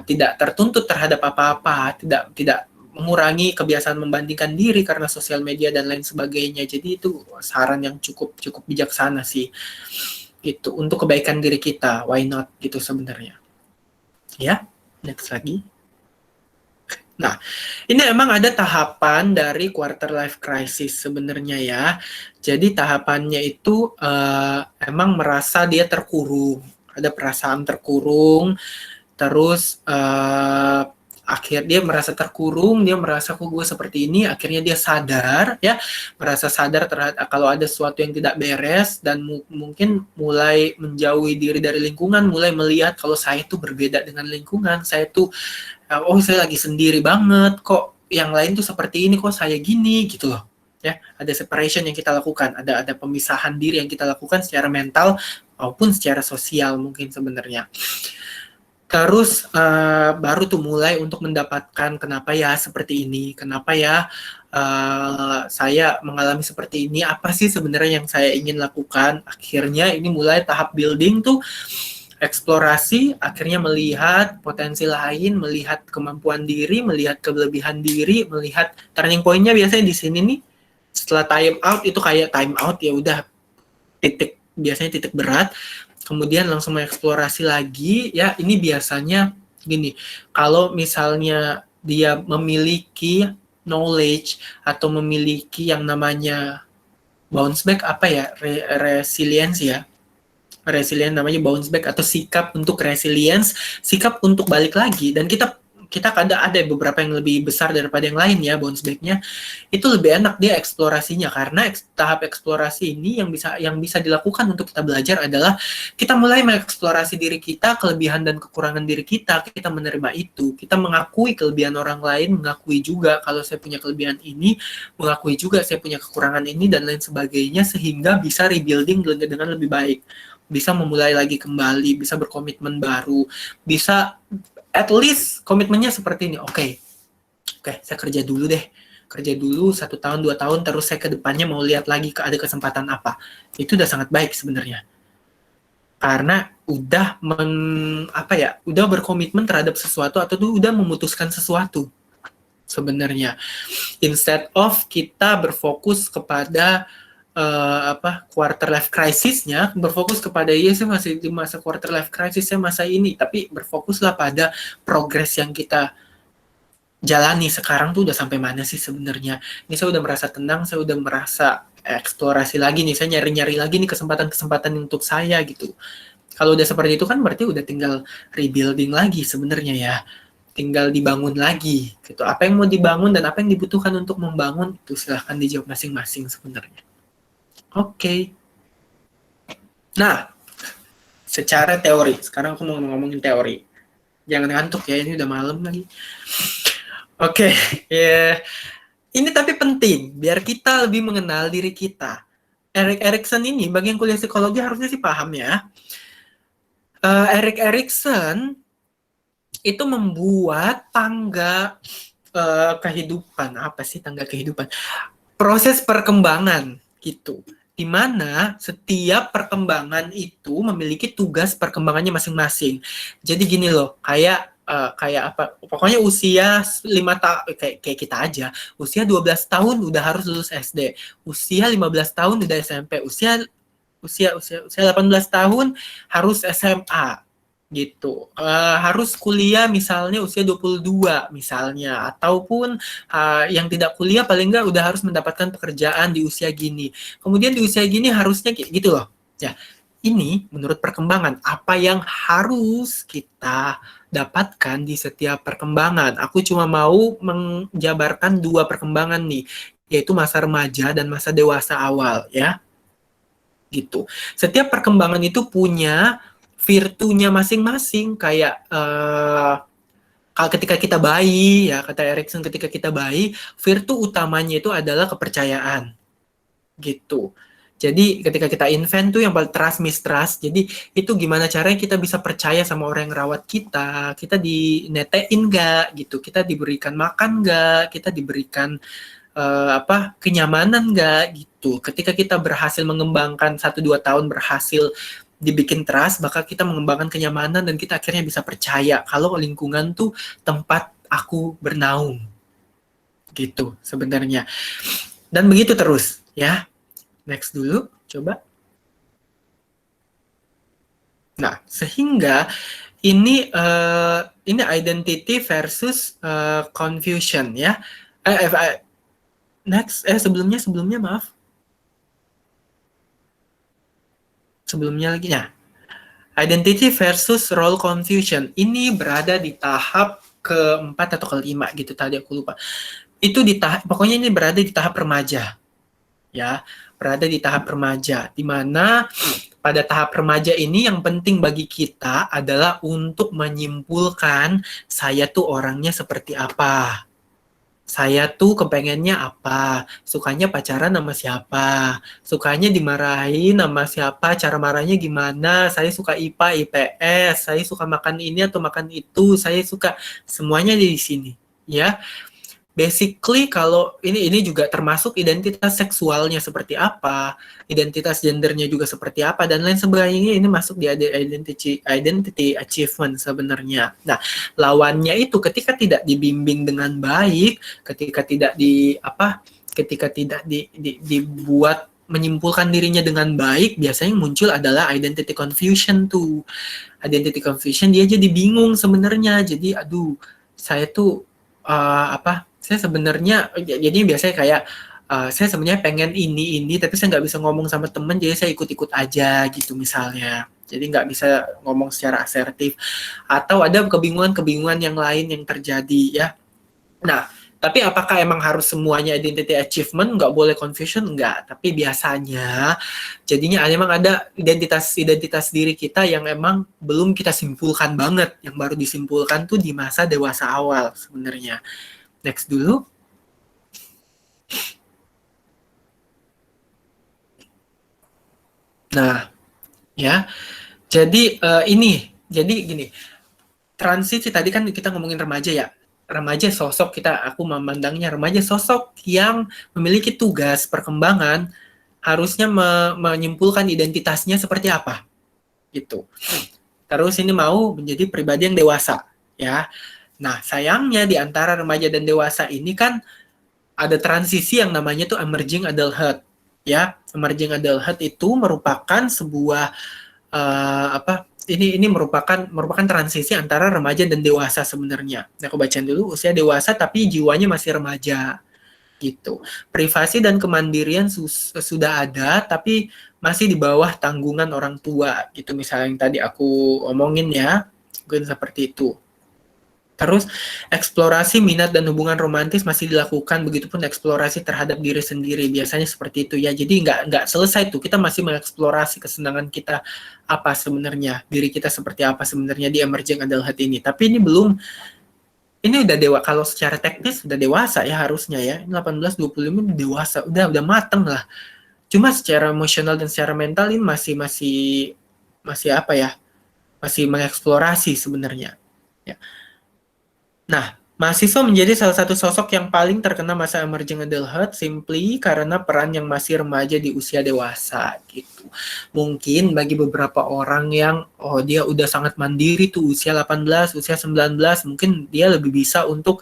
F: tidak tertuntut terhadap apa-apa, tidak mengurangi kebiasaan membandingkan diri karena sosial media dan lain sebagainya. Jadi itu saran yang cukup bijaksana sih. Gitu untuk kebaikan diri kita. Why not gitu sebenarnya. Ya, next lagi. Nah, ini emang ada tahapan dari quarter life crisis sebenarnya ya. Jadi tahapannya itu emang merasa dia terkurung, ada perasaan terkurung, terus akhir dia merasa terkurung, dia merasa kok gue seperti ini, akhirnya dia sadar ya, merasa sadar terhadap kalau ada sesuatu yang tidak beres dan mungkin mulai menjauhi diri dari lingkungan, mulai melihat kalau saya tuh berbeda dengan lingkungan, saya tuh saya lagi sendiri banget, kok yang lain tuh seperti ini, kok saya gini gitu loh. Ya, ada separation yang kita lakukan, ada pemisahan diri yang kita lakukan secara mental maupun secara sosial mungkin sebenarnya. Terus baru tuh mulai untuk mendapatkan kenapa ya seperti ini, kenapa ya saya mengalami seperti ini, apa sih sebenarnya yang saya ingin lakukan. Akhirnya ini mulai tahap building tuh, eksplorasi, akhirnya melihat potensi lain, melihat kemampuan diri, melihat kelebihan diri, melihat turning point-nya biasanya di sini nih. Setelah time out itu kayak time out ya udah biasanya titik berat. Kemudian langsung mengeksplorasi lagi ya, ini biasanya gini. Kalau misalnya dia memiliki knowledge atau memiliki yang namanya bounce back resilience ya. Resilient namanya bounce back atau sikap untuk resilience, sikap untuk balik lagi, dan kita kita kadang ada beberapa yang lebih besar daripada yang lain ya bounce back-nya, itu lebih enak dia eksplorasinya, karena tahap eksplorasi ini yang bisa dilakukan untuk kita belajar adalah kita mulai mengeksplorasi diri kita, kelebihan dan kekurangan diri kita menerima itu, kita mengakui kelebihan orang lain, mengakui juga kalau saya punya kelebihan ini, mengakui juga saya punya kekurangan ini dan lain sebagainya, sehingga bisa rebuilding dengan lebih baik, bisa memulai lagi kembali, bisa berkomitmen baru, bisa at least komitmennya seperti ini. Oke, saya kerja dulu 1 tahun 2 tahun, terus saya ke depannya mau lihat lagi ada kesempatan apa. Itu udah sangat baik sebenarnya, karena udah udah berkomitmen terhadap sesuatu atau udah memutuskan sesuatu sebenarnya, instead of kita berfokus kepada quarter life crisis-nya, berfokus kepada saya masih di masa quarter life crisis, saya masa ini, tapi berfokuslah pada progres yang kita jalani sekarang tuh udah sampai mana sih sebenarnya. Ini saya udah merasa tenang, saya udah merasa eksplorasi lagi nih, saya nyari-nyari lagi nih kesempatan-kesempatan untuk saya gitu. Kalau udah seperti itu kan berarti udah tinggal rebuilding lagi sebenarnya ya. Tinggal dibangun lagi gitu. Apa yang mau dibangun dan apa yang dibutuhkan untuk membangun itu silahkan dijawab masing-masing sebenarnya. Oke. Nah, secara teori, sekarang aku mau ngomongin teori. Jangan ngantuk ya, ini udah malam lagi. Oke, ya. Ini tapi penting, biar kita lebih mengenal diri kita. Erik Erikson ini, bagi yang kuliah psikologi harusnya sih paham ya. Erik Erikson itu membuat tangga kehidupan. Apa sih tangga kehidupan? Proses perkembangan gitu. Di mana setiap perkembangan itu memiliki tugas perkembangannya masing-masing. Jadi gini loh, kayak apa? Pokoknya usia 5 tahun kayak kita aja. Usia 12 tahun udah harus lulus SD. Usia 15 tahun udah SMP. Usia 18 tahun harus SMA. Gitu. Harus kuliah misalnya usia 22 misalnya, ataupun yang tidak kuliah paling enggak udah harus mendapatkan pekerjaan di usia gini. Kemudian di usia gini harusnya gitu loh. Ya, ini menurut perkembangan apa yang harus kita dapatkan di setiap perkembangan. Aku cuma mau menjabarkan 2 perkembangan nih, yaitu masa remaja dan masa dewasa awal ya. Gitu. Setiap perkembangan itu punya virtunya masing-masing, kayak ketika kita bayi ya, kata Erikson, ketika kita bayi, virtu utamanya itu adalah kepercayaan gitu. Jadi ketika kita infant tuh yang paling trust mistrust, jadi itu gimana caranya kita bisa percaya sama orang yang rawat kita dinetein nggak gitu, kita diberikan makan nggak, kita diberikan kenyamanan nggak gitu. Ketika kita berhasil mengembangkan 1-2 tahun berhasil dibikin trust, maka kita mengembangkan kenyamanan dan kita akhirnya bisa percaya kalau lingkungan tuh tempat aku bernaung. Gitu sebenarnya. Dan begitu terus ya. Next dulu, coba. Nah, sehingga ini identity versus confusion ya. Next, sebelumnya maaf. Sebelumnya lagi ya. Identity versus role confusion. Ini berada di tahap keempat atau kelima gitu tadi aku lupa. Itu pokoknya ini berada di tahap remaja. Ya, berada di tahap remaja, di mana pada tahap remaja ini yang penting bagi kita adalah untuk menyimpulkan saya tuh orangnya seperti apa. Saya tuh kepengennya apa, sukanya pacaran sama siapa, sukanya dimarahin sama siapa, cara marahnya gimana, saya suka IPA, IPS, saya suka makan ini atau makan itu, saya suka semuanya di sini, ya. Basically kalau ini juga termasuk identitas seksualnya seperti apa, identitas gendernya juga seperti apa, dan lain sebagainya, ini masuk di identity achievement sebenarnya. Nah, lawannya itu ketika tidak dibimbing dengan baik, ketika tidak dibuat menyimpulkan dirinya dengan baik, biasanya yang muncul adalah identity confusion tuh. Identity confusion dia jadi bingung sebenarnya. Jadi saya tuh saya sebenarnya jadi biasanya kayak saya sebenarnya pengen ini tapi saya nggak bisa ngomong sama temen, jadi saya ikut-ikut aja gitu misalnya. Jadi nggak bisa ngomong secara asertif. Atau ada kebingungan-kebingungan yang lain yang terjadi ya. Nah, tapi apakah emang harus semuanya identity achievement? Nggak boleh confusion? Nggak. Tapi biasanya jadinya emang ada identitas diri kita yang emang belum kita simpulkan banget. Yang baru disimpulkan tuh di masa dewasa awal sebenarnya. Next dulu. Nah, ya. Jadi jadi gini. Transisi tadi kan kita ngomongin remaja ya. Remaja sosok aku memandangnya remaja sosok yang memiliki tugas perkembangan harusnya menyimpulkan identitasnya seperti apa gitu. Terus ini mau menjadi pribadi yang dewasa ya. Nah, sayangnya di antara remaja dan dewasa ini kan ada transisi yang namanya tuh emerging adulthood ya. Emerging adulthood itu merupakan sebuah ini merupakan transisi antara remaja dan dewasa sebenarnya. Nah, aku bacain dulu, usia dewasa tapi jiwanya masih remaja gitu. Privasi dan kemandirian sudah ada tapi masih di bawah tanggungan orang tua gitu, misalnya yang tadi aku omongin ya, mungkin seperti itu. Terus eksplorasi minat dan hubungan romantis masih dilakukan, begitupun eksplorasi terhadap diri sendiri, biasanya seperti itu ya. Jadi nggak selesai tuh, kita masih mengeksplorasi kesenangan kita apa sebenarnya, diri kita seperti apa sebenarnya di emerging adulthood ini. Tapi ini belum, ini udah kalau secara teknis udah dewasa ya harusnya ya. 18-25 dewasa, udah mateng lah. Cuma secara emosional dan secara mental ini masih apa ya? Masih mengeksplorasi sebenarnya. Ya. Nah, mahasiswa menjadi salah satu sosok yang paling terkena masa emerging adulthood simply karena peran yang masih remaja di usia dewasa gitu. Mungkin bagi beberapa orang yang dia udah sangat mandiri tuh usia 18, usia 19, mungkin dia lebih bisa untuk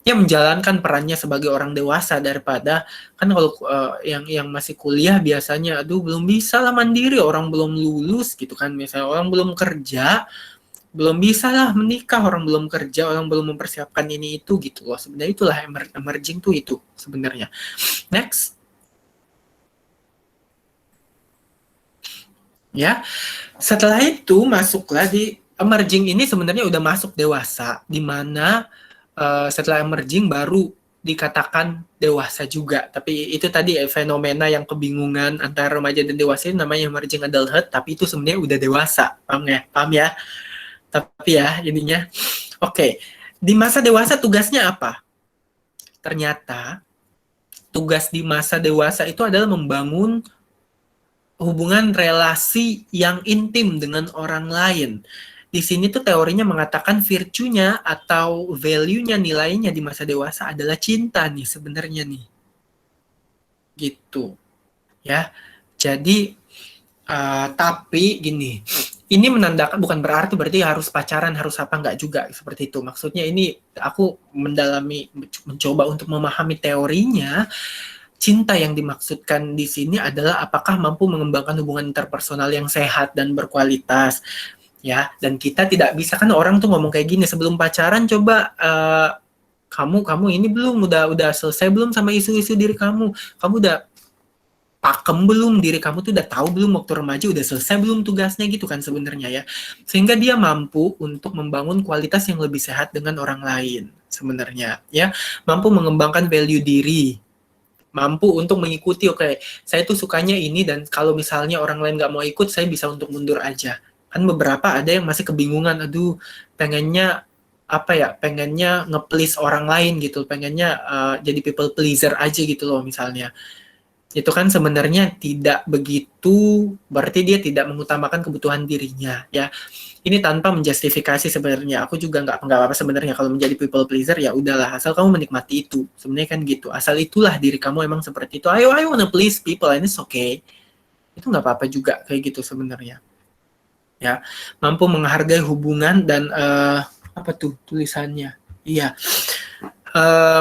F: ya menjalankan perannya sebagai orang dewasa daripada kan kalau yang masih kuliah biasanya belum bisa lah mandiri, orang belum lulus gitu kan, misalnya orang belum kerja, belum bisa lah menikah, orang belum kerja, orang belum mempersiapkan ini itu gitu loh. Sebenarnya itulah emerging tuh itu sebenarnya. Next. Ya. Setelah itu masuklah di emerging ini sebenarnya udah masuk dewasa, di mana setelah emerging baru dikatakan dewasa juga. Tapi itu tadi fenomena yang kebingungan antara remaja dan dewasa ini namanya emerging adulthood, tapi itu sebenarnya udah dewasa. Paham ya? Tapi ya ininya, oke. Di masa dewasa tugasnya apa? Ternyata tugas di masa dewasa itu adalah membangun hubungan relasi yang intim dengan orang lain. Di sini tuh teorinya mengatakan virtue-nya atau value-nya, nilainya di masa dewasa adalah cinta nih sebenarnya nih. Gitu. Ya. Jadi tapi gini, ini menandakan bukan berarti harus pacaran, harus apa, enggak juga seperti itu. Maksudnya ini aku mencoba untuk memahami teorinya. Cinta yang dimaksudkan di sini adalah apakah mampu mengembangkan hubungan interpersonal yang sehat dan berkualitas. Ya, dan kita tidak bisa, kan orang tuh ngomong kayak gini, sebelum pacaran coba kamu ini belum udah selesai belum sama isu-isu diri kamu udah pakem belum, diri kamu tuh udah tahu belum waktu remaja, udah selesai belum tugasnya gitu kan sebenarnya ya. Sehingga dia mampu untuk membangun kualitas yang lebih sehat dengan orang lain sebenarnya ya. Mampu mengembangkan value diri, mampu untuk mengikuti, oke, saya tuh sukanya ini dan kalau misalnya orang lain nggak mau ikut, saya bisa untuk mundur aja. Kan beberapa ada yang masih kebingungan, pengennya nge-please orang lain gitu, pengennya jadi people pleaser aja gitu loh misalnya. Itu kan sebenarnya tidak begitu, berarti dia tidak mengutamakan kebutuhan dirinya ya. Ini tanpa menjustifikasi sebenarnya. Aku juga nggak apa-apa sebenarnya kalau menjadi people pleaser, ya udahlah, asal kamu menikmati itu. Sebenarnya kan gitu. Asal itulah diri kamu emang seperti itu. I wanna please people and it's okay. Itu nggak apa-apa juga kayak gitu sebenarnya. Ya, mampu menghargai hubungan dan apa tuh tulisannya? Iya.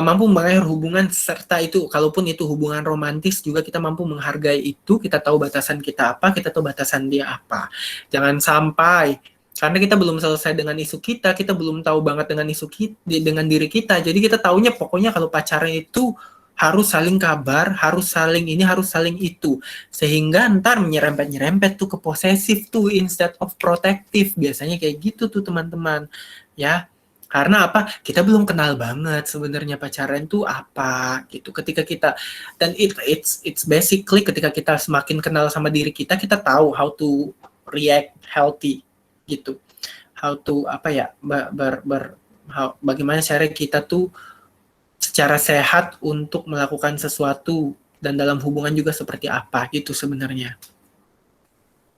F: Mampu mengakhiri hubungan serta itu, kalaupun itu hubungan romantis juga kita mampu menghargai itu, kita tahu batasan kita apa, kita tahu batasan dia apa. Jangan sampai karena kita belum selesai dengan isu kita belum tahu banget dengan isu kita, dengan diri kita, jadi kita taunya pokoknya kalau pacaran itu harus saling kabar, harus saling ini, harus saling itu. Sehingga ntar menyerempet-nyerempet tuh ke posesif tuh instead of protective. Biasanya kayak gitu tuh teman-teman. Ya, karena apa? Kita belum kenal banget sebenarnya pacaran tuh apa gitu. Ketika kita dan it's basically ketika kita semakin kenal sama diri kita tahu how to react healthy gitu. How to apa ya? Bagaimana cara kita tuh secara sehat untuk melakukan sesuatu dan dalam hubungan juga seperti apa gitu sebenarnya.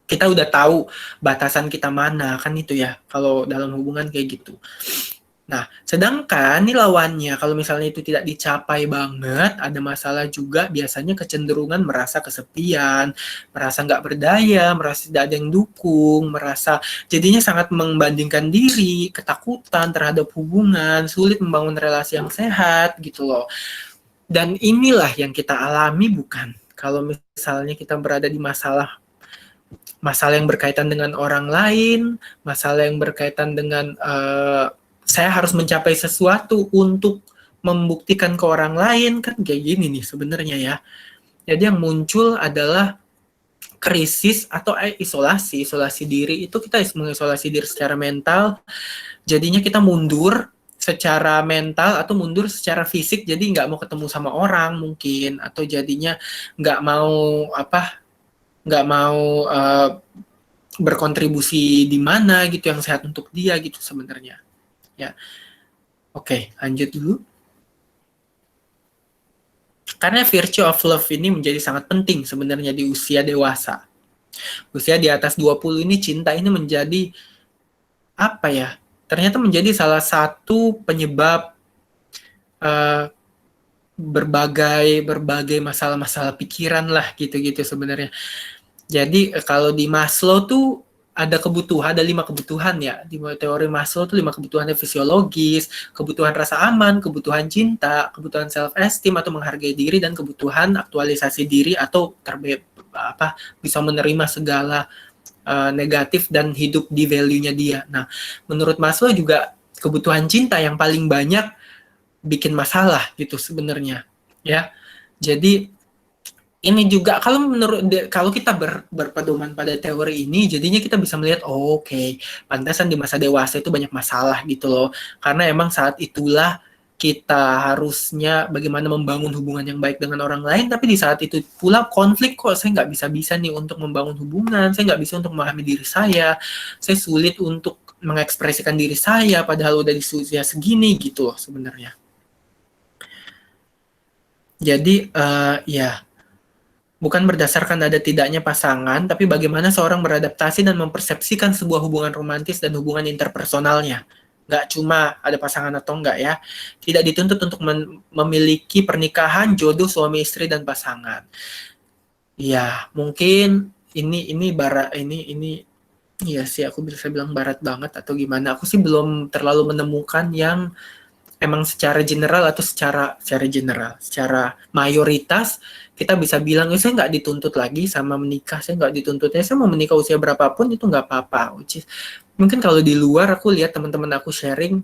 F: Kita udah tahu batasan kita mana kan itu ya kalau dalam hubungan kayak gitu. Nah, sedangkan nih lawannya, kalau misalnya itu tidak dicapai banget, ada masalah juga, biasanya kecenderungan merasa kesepian, merasa nggak berdaya, merasa tidak ada yang dukung, merasa jadinya sangat membandingkan diri, ketakutan terhadap hubungan, sulit membangun relasi yang sehat, gitu loh. Dan inilah yang kita alami, bukan? Kalau misalnya kita berada di masalah yang berkaitan dengan orang lain, masalah yang berkaitan dengan saya harus mencapai sesuatu untuk membuktikan ke orang lain, kan kayak gini nih sebenarnya ya. Jadi yang muncul adalah krisis atau isolasi diri. Itu kita mengisolasi diri secara mental, jadinya kita mundur secara mental atau mundur secara fisik, jadi nggak mau ketemu sama orang mungkin, atau jadinya nggak mau berkontribusi di mana gitu yang sehat untuk dia gitu sebenarnya. Ya, oke, lanjut dulu. Karena virtue of love ini menjadi sangat penting sebenarnya di usia dewasa. Usia di atas 20 ini cinta ini menjadi apa ya? Ternyata menjadi salah satu penyebab berbagai masalah-masalah pikiran lah gitu-gitu sebenarnya. Jadi kalau di Maslow tuh ada 5 kebutuhan ya. Di teori Maslow itu 5 kebutuhan fisiologis, kebutuhan rasa aman, kebutuhan cinta, kebutuhan self-esteem atau menghargai diri, dan kebutuhan aktualisasi diri atau bisa menerima segala negatif dan hidup di value-nya dia. Nah, menurut Maslow juga kebutuhan cinta yang paling banyak bikin masalah gitu sebenarnya. Ya. Jadi ini juga kalau kita berpedoman pada teori ini, jadinya kita bisa melihat oke, pantasan di masa dewasa itu banyak masalah gitu loh. Karena emang saat itulah kita harusnya bagaimana membangun hubungan yang baik dengan orang lain, tapi di saat itu pula konflik, kok saya nggak bisa nih untuk membangun hubungan, saya nggak bisa untuk memahami diri saya sulit untuk mengekspresikan diri saya padahal udah di usia segini gitu loh sebenarnya. Jadi ya, bukan berdasarkan ada tidaknya pasangan, tapi bagaimana seorang beradaptasi dan mempersepsikan sebuah hubungan romantis dan hubungan interpersonalnya. Nggak cuma ada pasangan atau enggak ya. Tidak dituntut untuk memiliki pernikahan, jodoh, suami istri, dan pasangan. Ya, mungkin ini iya sih aku bisa bilang barat banget atau gimana. Aku sih belum terlalu menemukan yang emang secara general atau secara mayoritas kita bisa bilang, saya nggak dituntut lagi sama menikah, saya nggak dituntutnya, saya mau menikah usia berapapun itu nggak apa-apa. Mungkin kalau di luar aku lihat teman-teman aku sharing,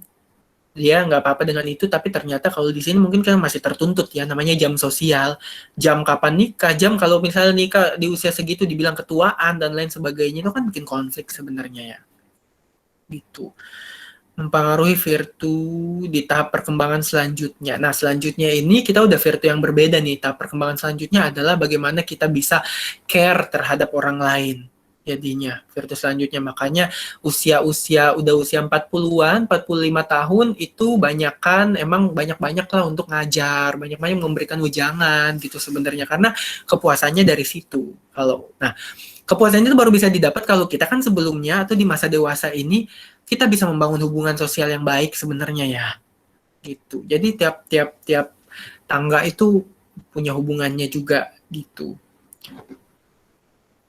F: dia nggak apa-apa dengan itu, tapi ternyata kalau di sini mungkin kan masih tertuntut ya, namanya jam sosial, jam kapan nikah, jam kalau misalnya nikah di usia segitu dibilang ketuaan dan lain sebagainya, itu kan bikin konflik sebenarnya ya. Gitu. Mempengaruhi virtu di tahap perkembangan selanjutnya. Nah, selanjutnya ini kita udah virtu yang berbeda nih. Tahap perkembangan selanjutnya adalah bagaimana kita bisa care terhadap orang lain. Jadinya, virtu selanjutnya. Makanya udah usia 40-an, 45 tahun itu emang banyak-banyak lah untuk ngajar, banyak-banyak memberikan wejangan gitu sebenarnya. Karena kepuasannya dari situ. Nah, kepuasan itu baru bisa didapat kalau kita kan sebelumnya atau di masa dewasa ini kita bisa membangun hubungan sosial yang baik sebenarnya ya. Gitu. Jadi tiap tangga itu punya hubungannya juga gitu.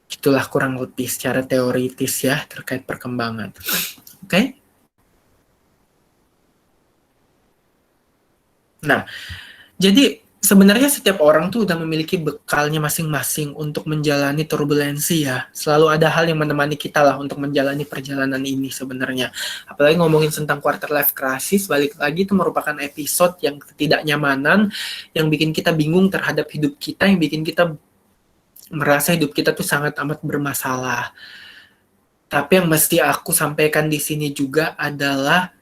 F: Itulah kurang lebih secara teoritis ya terkait perkembangan. Oke? Nah, jadi sebenarnya setiap orang tuh udah memiliki bekalnya masing-masing untuk menjalani turbulensi ya. Selalu ada hal yang menemani kita lah untuk menjalani perjalanan ini sebenarnya. Apalagi ngomongin tentang quarter life crisis, balik lagi itu merupakan episode yang ketidaknyamanan, yang bikin kita bingung terhadap hidup kita, yang bikin kita merasa hidup kita tuh sangat amat bermasalah. Tapi yang mesti aku sampaikan di sini juga adalah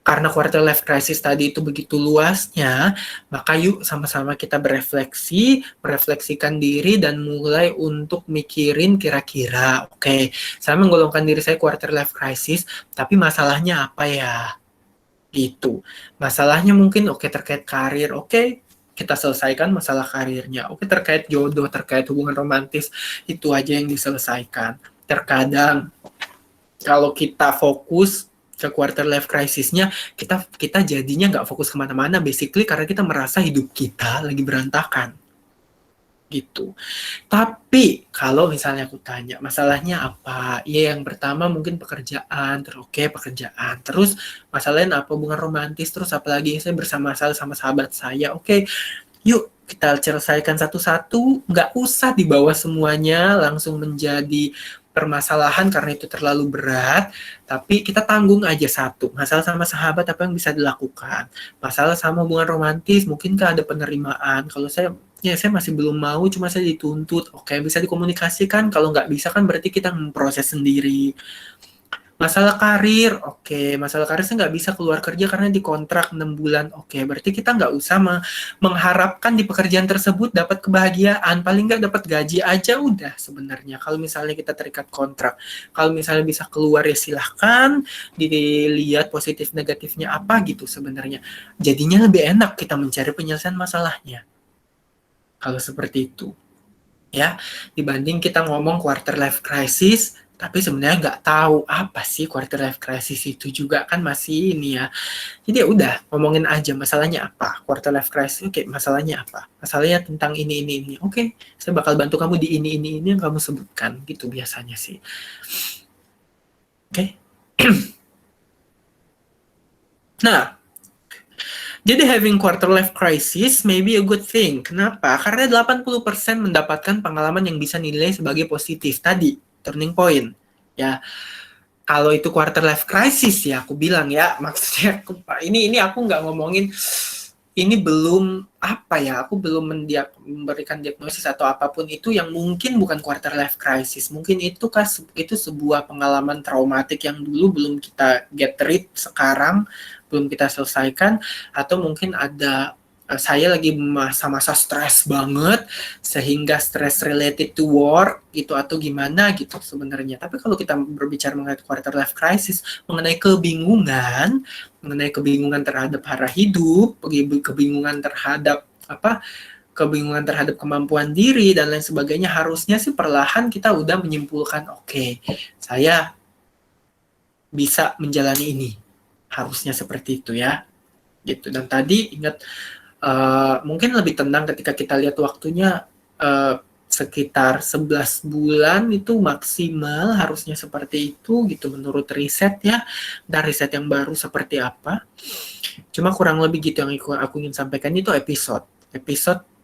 F: karena quarter life crisis tadi itu begitu luasnya, maka yuk sama-sama kita merefleksikan diri dan mulai untuk mikirin kira-kira, oke, saya menggolongkan diri saya quarter life crisis, tapi masalahnya apa ya? Gitu. Masalahnya mungkin terkait karir, kita selesaikan masalah karirnya. Terkait jodoh, terkait hubungan romantis, itu aja yang diselesaikan. Terkadang kalau kita fokus ke quarter life crisis-nya, kita jadinya nggak fokus kemana-mana, basically karena kita merasa hidup kita lagi berantakan. Gitu. Tapi kalau misalnya aku tanya, masalahnya apa? Ya yang pertama mungkin pekerjaan, pekerjaan. Terus masalahnya apa? Hubungan romantis, terus apalagi saya bersama-sama sama sahabat saya. Yuk kita selesaikan satu-satu, nggak usah dibawa semuanya langsung menjadi permasalahan karena itu terlalu berat, tapi kita tanggung aja satu. Masalah sama sahabat apa yang bisa dilakukan? Masalah sama hubungan romantis, mungkinkah ada penerimaan? Kalau saya masih belum mau, cuma saya dituntut. Bisa dikomunikasikan. Kalau nggak bisa kan berarti kita memproses sendiri. Masalah karir, masalah karir saya nggak bisa keluar kerja karena dikontrak 6 bulan. Berarti kita nggak usah mengharapkan di pekerjaan tersebut dapat kebahagiaan, paling nggak dapat gaji aja udah sebenarnya. Kalau misalnya kita terikat kontrak, kalau misalnya bisa keluar ya silahkan, dilihat positif negatifnya apa gitu sebenarnya. Jadinya lebih enak kita mencari penyelesaian masalahnya. Kalau seperti itu, ya, dibanding kita ngomong quarter life crisis, tapi sebenarnya nggak tahu apa sih quarter life crisis itu juga kan masih ini ya. Jadi ya udah, ngomongin aja masalahnya apa. Quarter life crisis, masalahnya apa? Masalahnya tentang ini. Saya bakal bantu kamu di ini yang kamu sebutkan. Gitu biasanya sih. Nah, jadi having quarter life crisis may be a good thing. Kenapa? Karena 80% mendapatkan pengalaman yang bisa nilai sebagai positif tadi. Turning point, ya. Kalau itu quarter life crisis ya, aku bilang ya, maksudnya ini aku nggak ngomongin, ini belum aku belum memberikan diagnosis atau apapun itu yang mungkin bukan quarter life crisis, mungkin itu sebuah pengalaman traumatik yang dulu belum kita get rid sekarang, belum kita selesaikan, atau mungkin ada saya lagi masa-masa stres banget sehingga stress related to work gitu atau gimana gitu sebenarnya. Tapi kalau kita berbicara mengenai quarter life crisis, mengenai kebingungan terhadap arah hidup, kebingungan terhadap kemampuan diri dan lain sebagainya, harusnya sih perlahan kita udah menyimpulkan saya bisa menjalani ini. Harusnya seperti itu ya. Gitu. Dan tadi ingat mungkin lebih tenang ketika kita lihat waktunya sekitar 11 bulan itu maksimal harusnya seperti itu gitu menurut riset ya, dan riset yang baru seperti apa. Cuma kurang lebih gitu yang aku ingin sampaikan. Itu episode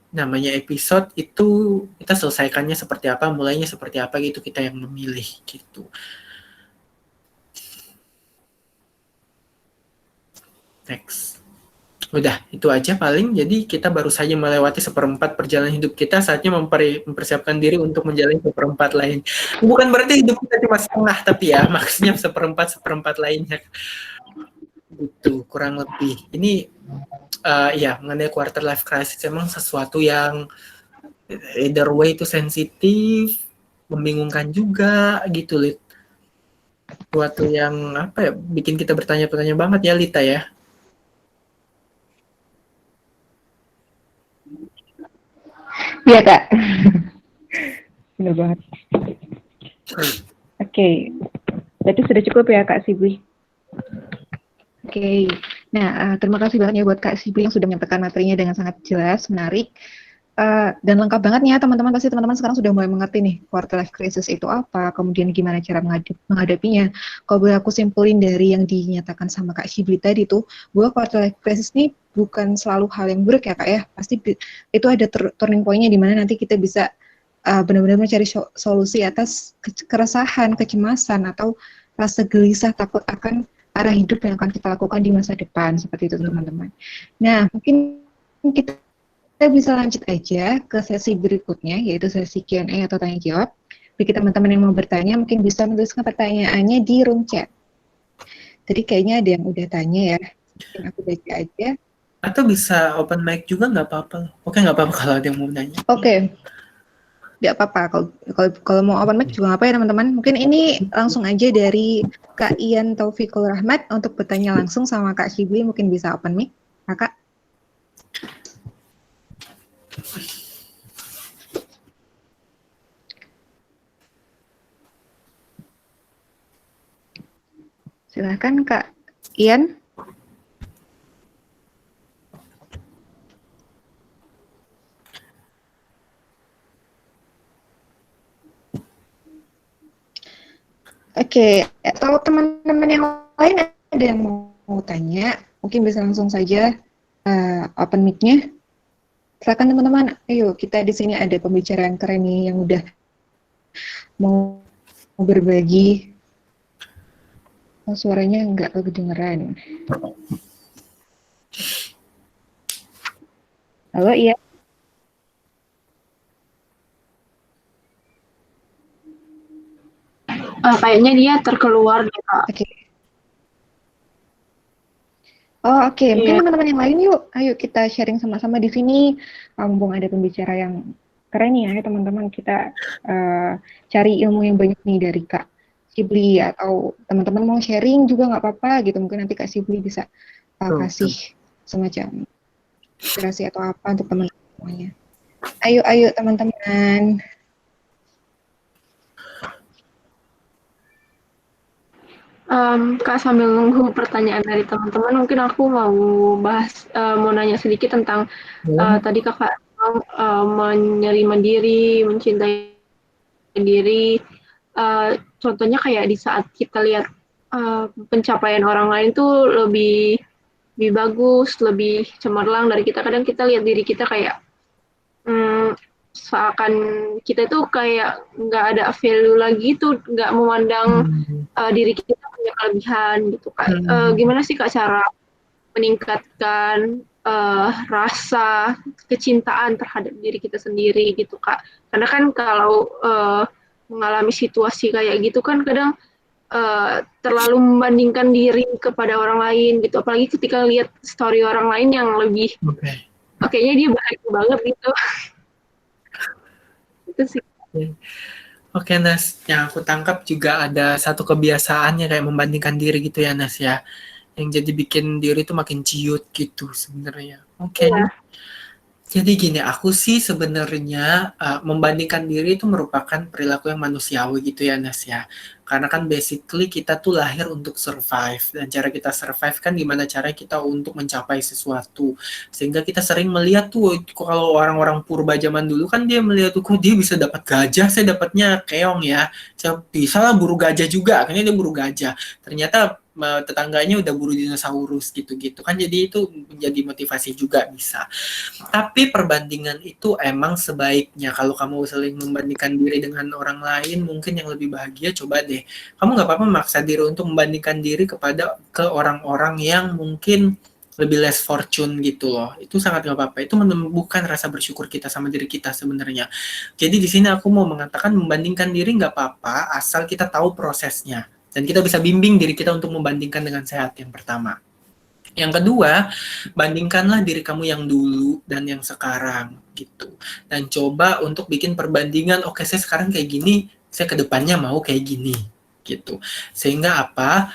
F: namanya episode itu kita selesaikannya seperti apa, mulainya seperti apa gitu, kita yang memilih gitu. Next. Udah, itu aja paling. Jadi kita baru saja melewati 1/4 perjalanan hidup kita, saatnya mempersiapkan diri untuk menjalani 1/4 lain. Bukan berarti hidup kita cuma setengah, tapi ya maksudnya 1/4 lainnya. Gitu, kurang lebih. Ini mengenai quarter life crisis emang sesuatu yang either way itu sensitif, membingungkan juga gitu, Lit. Sesuatu yang bikin kita bertanya-tanya banget ya, Lita ya.
A: Iya, Kak. Benar banget. Berarti sudah cukup ya, Kak Sibli? Nah, terima kasih banyak ya buat Kak Sibli yang sudah menyampaikan materinya dengan sangat jelas, menarik. Dan lengkap banget nih ya teman-teman, pasti teman-teman sekarang sudah mulai mengerti nih quarter life crisis itu apa, kemudian gimana cara menghadapinya. Kalau boleh aku simpulin dari yang dinyatakan sama Kak Shibli tadi tuh, bahwa quarter life crisis ini bukan selalu hal yang buruk ya Kak ya, pasti itu ada turning point-nya di mana nanti kita bisa benar-benar mencari solusi atas keresahan, kecemasan, atau rasa gelisah takut akan arah hidup yang akan kita lakukan di masa depan, seperti itu teman-teman. Nah, mungkin kita bisa lanjut aja ke sesi berikutnya, yaitu sesi Q&A atau tanya jawab. Bagi teman-teman yang mau bertanya, mungkin bisa menuliskan pertanyaannya di room chat. Jadi kayaknya ada yang udah tanya ya, mungkin aku baca aja.
F: Atau bisa open mic juga nggak apa-apa. Oke, nggak apa-apa kalau ada yang mau nanya.
A: Oke, nggak apa-apa. Kalau mau open mic juga nggak apa ya teman-teman. Mungkin ini langsung aja dari Kak Ian Taufikul Rahmat untuk bertanya langsung sama Kak Shibli, mungkin bisa open mic, Kakak. Silahkan Kak Ian. Oke, atau teman-teman yang lain ada yang mau tanya, mungkin bisa langsung saja open mic-nya. Silakan teman-teman, ayo kita di sini ada pembicara yang keren nih yang udah mau berbagi. Oh, suaranya nggak kedengeran. Halo, iya.
D: Kayaknya dia terkeluar deh, Kak.
A: Oke. Oh, oke. Mungkin
D: Iya.
A: teman-teman yang lain yuk. Ayo kita sharing sama-sama di sini. Mumpung ada pembicara yang keren nih ya, teman-teman. Kita cari ilmu yang banyak nih dari Kak Shibli, atau teman-teman mau sharing juga nggak apa-apa gitu. Mungkin nanti Kak Shibli bisa kasih semacam inspirasi atau apa untuk teman-teman semuanya. Ayo teman-teman.
D: Kak, sambil nunggu pertanyaan dari teman-teman, mungkin aku mau bahas, mau nanya sedikit tentang tadi Kakak menerima diri, mencintai diri. Contohnya kayak di saat kita lihat pencapaian orang lain tuh lebih bagus, lebih cemerlang dari kita. Kadang kita lihat diri kita kayak seakan kita tuh kayak nggak ada value lagi tuh, nggak memandang diri kita punya kelebihan gitu Kak. Gimana sih Kak cara meningkatkan rasa kecintaan terhadap diri kita sendiri gitu Kak? Karena kan kalau mengalami situasi kayak gitu kan kadang terlalu membandingkan diri kepada orang lain gitu, apalagi ketika lihat story orang lain yang lebih kayaknya dia bahagia banget gitu. Itu sih.
F: Oke, Nas, yang aku tangkap juga ada satu kebiasaannya kayak membandingkan diri gitu ya, Nas ya. Yang jadi bikin diri tuh makin ciut gitu sebenarnya. Oke.
D: Iya.
F: Jadi gini, aku sih sebenarnya membandingkan diri itu merupakan perilaku yang manusiawi gitu ya, Nas ya. Karena kan basically kita tuh lahir untuk survive, dan cara kita survive kan gimana cara kita untuk mencapai sesuatu. Sehingga kita sering melihat tuh kalau orang-orang purba zaman dulu kan dia melihat tuh kok dia bisa dapat gajah, saya dapatnya keong ya. Saya bisa lah buru gajah juga, akhirnya dia buru gajah. Ternyata tetangganya udah buru dinosaurus gitu-gitu kan, jadi itu menjadi motivasi juga bisa. Tapi perbandingan itu emang sebaiknya kalau kamu saling membandingkan diri dengan orang lain mungkin yang lebih bahagia, coba deh kamu nggak apa-apa maksa diri untuk membandingkan diri ke orang-orang yang mungkin lebih less fortune gitu loh. Itu sangat nggak apa-apa. Itu menumbuhkan rasa bersyukur kita sama diri kita sebenarnya. Jadi di sini aku mau mengatakan membandingkan diri nggak apa-apa asal kita tahu prosesnya. Dan kita bisa bimbing diri kita untuk membandingkan dengan sehat, yang pertama. Yang kedua, bandingkanlah diri kamu yang dulu dan yang sekarang gitu. Dan coba untuk bikin perbandingan, oke saya sekarang kayak gini, saya kedepannya mau kayak gini gitu. Sehingga apa?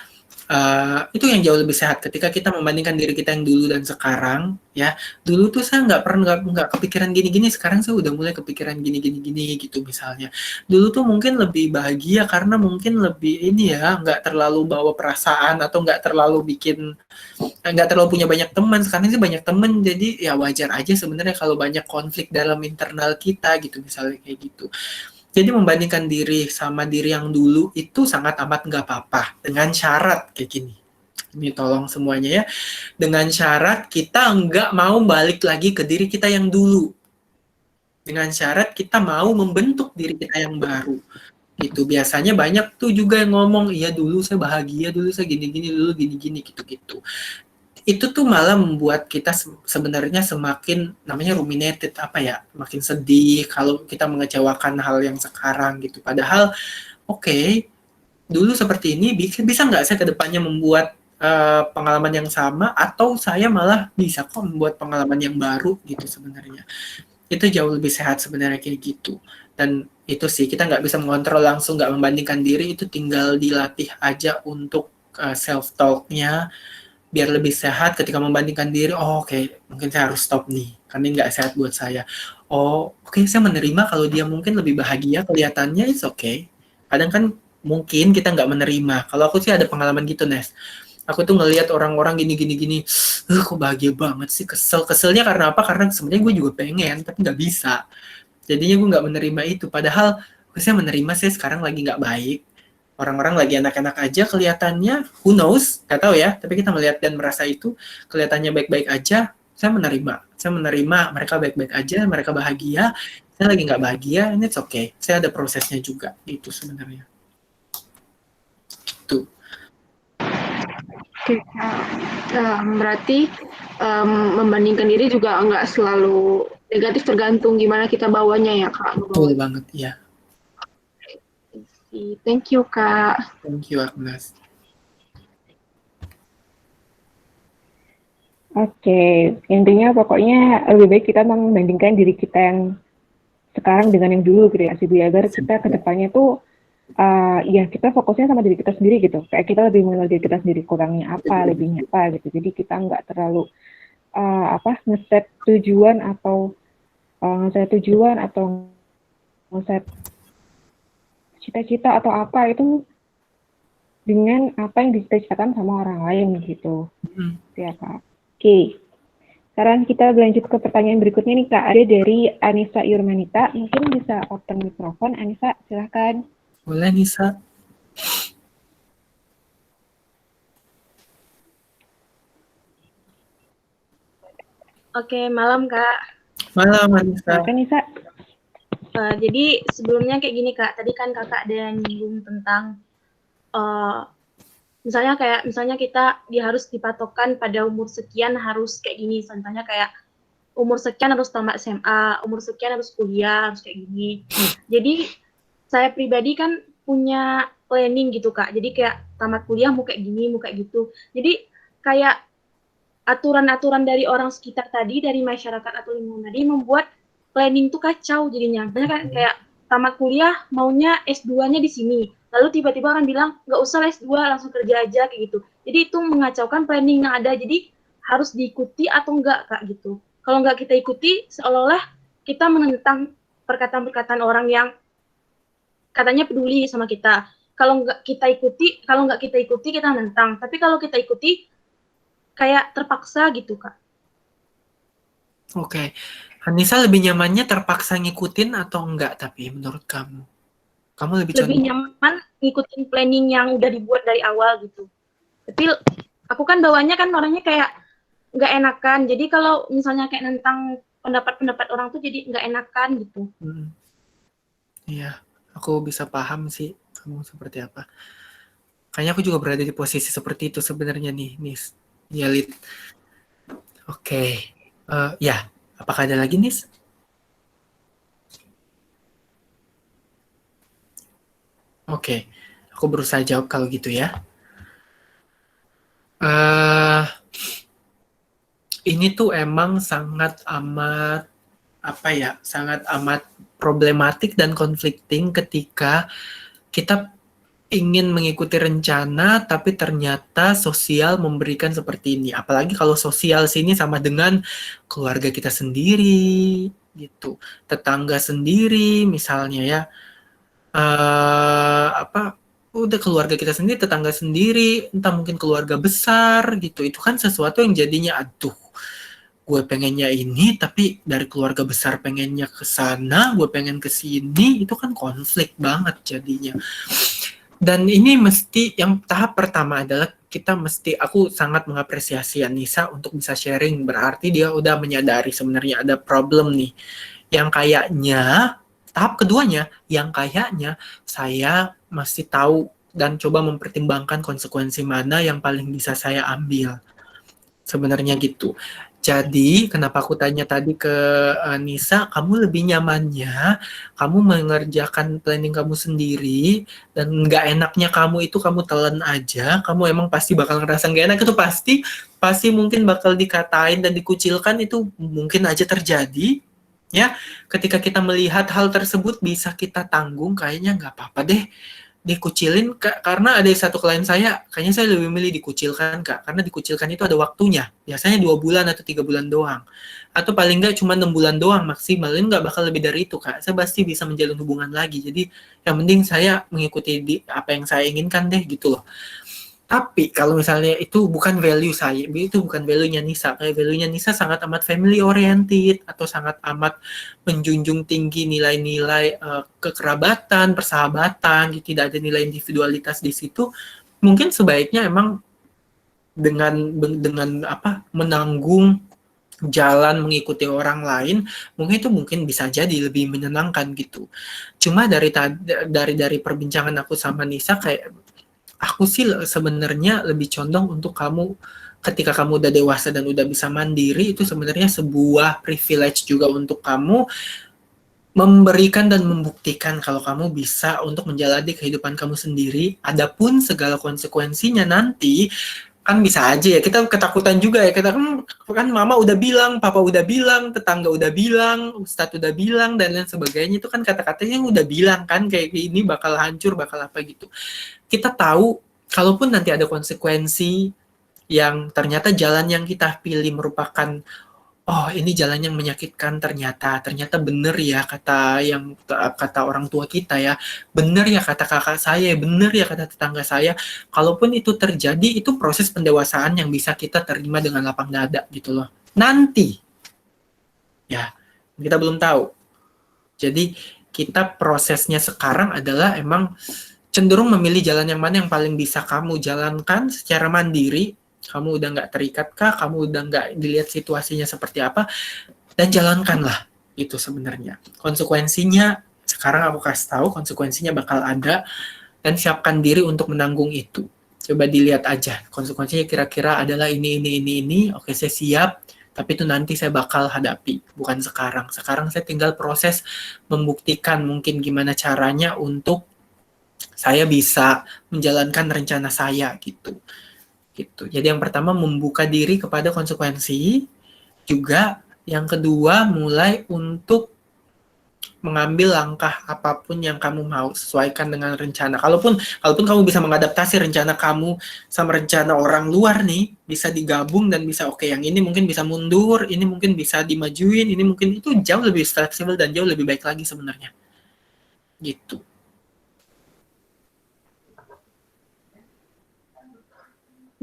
F: Itu yang jauh lebih sehat ketika kita membandingkan diri kita yang dulu dan sekarang, ya. Dulu tuh saya nggak pernah nggak kepikiran gini-gini, sekarang saya udah mulai kepikiran gini-gini gitu misalnya. Dulu tuh mungkin lebih bahagia karena mungkin lebih ini ya, nggak terlalu bawa perasaan atau nggak terlalu punya banyak teman. Sekarang sih banyak teman, jadi ya wajar aja sebenarnya kalau banyak konflik dalam internal kita gitu misalnya kayak gitu. Jadi membandingkan diri sama diri yang dulu itu sangat amat nggak apa-apa dengan syarat kayak gini. Ini tolong semuanya ya. Dengan syarat kita nggak mau balik lagi ke diri kita yang dulu. Dengan syarat kita mau membentuk diri kita yang baru. Gitu. Biasanya banyak tuh juga yang ngomong, iya dulu saya bahagia, dulu saya gini-gini, dulu gini-gini gitu-gitu. Itu tuh malah membuat kita sebenarnya semakin namanya ruminated makin sedih kalau kita mengecewakan hal yang sekarang gitu. Padahal oke, dulu seperti ini bisa nggak saya kedepannya membuat pengalaman yang sama atau saya malah bisa kok membuat pengalaman yang baru gitu sebenarnya. Itu jauh lebih sehat sebenarnya kayak gitu. Dan itu sih kita nggak bisa mengontrol langsung, nggak membandingkan diri, itu tinggal dilatih aja untuk self talk-nya biar lebih sehat ketika membandingkan diri. Mungkin saya harus stop nih karena ini nggak sehat buat saya. Saya menerima kalau dia mungkin lebih bahagia kelihatannya, it's okay. Kadang kan mungkin kita nggak menerima. Kalau aku sih ada pengalaman gitu, Nes. Aku tuh ngelihat orang-orang gini, kok bahagia banget sih. Keselnya karena apa? Karena sebenarnya gue juga pengen tapi nggak bisa. Jadinya gue nggak menerima itu. Padahal saya menerima sih sekarang lagi nggak baik. Orang-orang lagi enak-enak aja kelihatannya, who knows, nggak tahu ya, tapi kita melihat dan merasa itu kelihatannya baik-baik aja, saya menerima mereka baik-baik aja, mereka bahagia, saya lagi nggak bahagia, and it's okay, saya ada prosesnya juga, itu sebenarnya. Gitu.
D: Oke, berarti membandingkan diri juga nggak selalu negatif, tergantung gimana kita bawanya ya Kak.
F: Betul banget, ya.
D: Thank you, Kak.
F: Thank you, Agnes.
A: Oke, intinya pokoknya lebih baik kita membandingkan diri kita yang sekarang dengan yang dulu gitu ya, agar kita ke depannya tuh ya kita fokusnya sama diri kita sendiri gitu. Kayak kita lebih mengenal diri kita sendiri, kurangnya apa, lebihnya apa gitu. Jadi kita nggak terlalu ngeset tujuan atau ngeset cita-cita atau apa itu dengan apa yang dicita-citakan sama orang lain gitu. Ya Kak. Oke. Sekarang kita berlanjut ke pertanyaan berikutnya nih Kak. Ada dari Anissa Yurmanita. Mungkin bisa open mikrofon. Anissa, silahkan.
F: Boleh, Nisa.
E: Oke, malam Kak.
F: Malam, Anissa.
A: Silahkan Nisa.
E: Jadi sebelumnya kayak gini Kak, tadi kan Kakak ada nyinggung tentang misalnya kita harus dipatokkan pada umur sekian harus kayak gini, contohnya kayak umur sekian harus tamat SMA, umur sekian harus kuliah, harus kayak gini. Jadi saya pribadi kan punya planning gitu Kak, jadi kayak tamat kuliah mau kayak gini, mau kayak gitu. Jadi kayak aturan-aturan dari orang sekitar tadi, dari masyarakat atau lingkungan tadi membuat planning tuh kacau jadinya. Banyak kan kayak tamat kuliah maunya S2-nya di sini. Lalu tiba-tiba orang bilang nggak usah S2, langsung kerja aja kayak gitu. Jadi itu mengacaukan planning yang ada. Jadi harus diikuti atau enggak Kak gitu. Kalau nggak kita ikuti seolah-olah kita menentang perkataan-perkataan orang yang katanya peduli sama kita. Kalau nggak kita ikuti kita menentang. Tapi kalau kita ikuti kayak terpaksa gitu Kak.
F: Oke. Anissa lebih nyamannya terpaksa ngikutin atau enggak tapi menurut kamu? Kamu lebih
E: nyaman ngikutin planning yang udah dibuat dari awal gitu. Tapi aku kan bawahnya kan orangnya kayak nggak enakan. Jadi kalau misalnya kayak tentang pendapat-pendapat orang tuh jadi nggak enakan gitu.
F: Iya, aku bisa paham sih kamu seperti apa. Kayaknya aku juga berada di posisi seperti itu sebenarnya nih, Nis. Ya, Lid. Oke. Ya. Apakah ada lagi, Nis? Oke, aku berusaha jawab kalau gitu ya. Ini tuh emang sangat amat problematik dan conflicting ketika kita ingin mengikuti rencana, tapi ternyata sosial memberikan seperti ini. Apalagi kalau sosial sini sama dengan keluarga kita sendiri, gitu. Tetangga sendiri, misalnya ya. Udah keluarga kita sendiri, tetangga sendiri, entah mungkin keluarga besar, gitu. Itu kan sesuatu yang jadinya, aduh, gue pengennya ini, tapi dari keluarga besar pengennya ke sana, gue pengen ke sini, itu kan konflik banget jadinya. Dan ini mesti, yang tahap pertama adalah aku sangat mengapresiasi Anissa untuk bisa sharing, berarti dia udah menyadari sebenarnya ada problem nih. Yang kayaknya, tahap keduanya, yang kayaknya saya masih tahu dan coba mempertimbangkan konsekuensi mana yang paling bisa saya ambil. Sebenarnya gitu. Jadi, kenapa aku tanya tadi ke Nisa, kamu lebih nyamannya, kamu mengerjakan planning kamu sendiri, dan nggak enaknya kamu itu kamu telan aja, kamu emang pasti bakal ngerasa nggak enak, itu pasti mungkin bakal dikatain dan dikucilkan, itu mungkin aja terjadi, ya. Ketika kita melihat hal tersebut bisa kita tanggung, kayaknya nggak apa-apa deh, dikucilin, karena ada satu klien saya, kayaknya saya lebih milih dikucilkan, Kak, karena dikucilkan itu ada waktunya, biasanya 2 bulan atau 3 bulan doang, atau paling nggak cuma 6 bulan doang maksimal, ini nggak bakal lebih dari itu, Kak, saya pasti bisa menjalin hubungan lagi, jadi yang penting saya mengikuti apa yang saya inginkan deh, gitu loh. Tapi kalau misalnya itu bukan value saya, itu bukan value-nya Nisa, kayak value-nya Nisa sangat amat family oriented atau sangat amat menjunjung tinggi nilai-nilai kekerabatan, persahabatan, gitu, tidak ada nilai individualitas di situ, mungkin sebaiknya emang dengan menanggung jalan mengikuti orang lain, mungkin bisa jadi lebih menyenangkan gitu. Cuma dari perbincangan aku sama Nisa, kayak aku sih sebenarnya lebih condong untuk kamu, ketika kamu udah dewasa dan udah bisa mandiri, itu sebenarnya sebuah privilege juga untuk kamu memberikan dan membuktikan kalau kamu bisa untuk menjalani kehidupan kamu sendiri. Adapun segala konsekuensinya nanti, kan bisa aja ya, kita ketakutan juga ya, kita kan mama udah bilang, papa udah bilang, tetangga udah bilang, ustadz udah bilang, dan lain sebagainya, itu kan kata-katanya yang udah bilang kan, kayak ini bakal hancur, bakal apa gitu. Kita tahu, kalaupun nanti ada konsekuensi yang ternyata jalan yang kita pilih merupakan, oh ini jalan yang menyakitkan, ternyata bener ya kata orang tua kita ya, bener ya kata kakak saya, bener ya kata tetangga saya, kalaupun itu terjadi, itu proses pendewasaan yang bisa kita terima dengan lapang dada gitu loh. Nanti, ya kita belum tahu. Jadi kita prosesnya sekarang adalah emang cenderung memilih jalan yang mana yang paling bisa kamu jalankan secara mandiri. Kamu udah nggak terikat kah? Kamu udah nggak dilihat situasinya seperti apa? Dan jalankanlah itu sebenarnya. Konsekuensinya, sekarang aku kasih tahu, konsekuensinya bakal ada, dan siapkan diri untuk menanggung itu. Coba dilihat aja, konsekuensinya kira-kira adalah ini. Oke, saya siap, tapi itu nanti saya bakal hadapi, bukan sekarang. Sekarang saya tinggal proses membuktikan mungkin gimana caranya untuk saya bisa menjalankan rencana saya gitu. Jadi yang pertama membuka diri kepada konsekuensi, juga yang kedua mulai untuk mengambil langkah apapun yang kamu mau, sesuaikan dengan rencana. Kalaupun kamu bisa mengadaptasi rencana kamu sama rencana orang luar nih, bisa digabung dan bisa oke, yang ini mungkin bisa mundur, ini mungkin bisa dimajuin, ini mungkin itu jauh lebih fleksibel dan jauh lebih baik lagi sebenarnya. Gitu.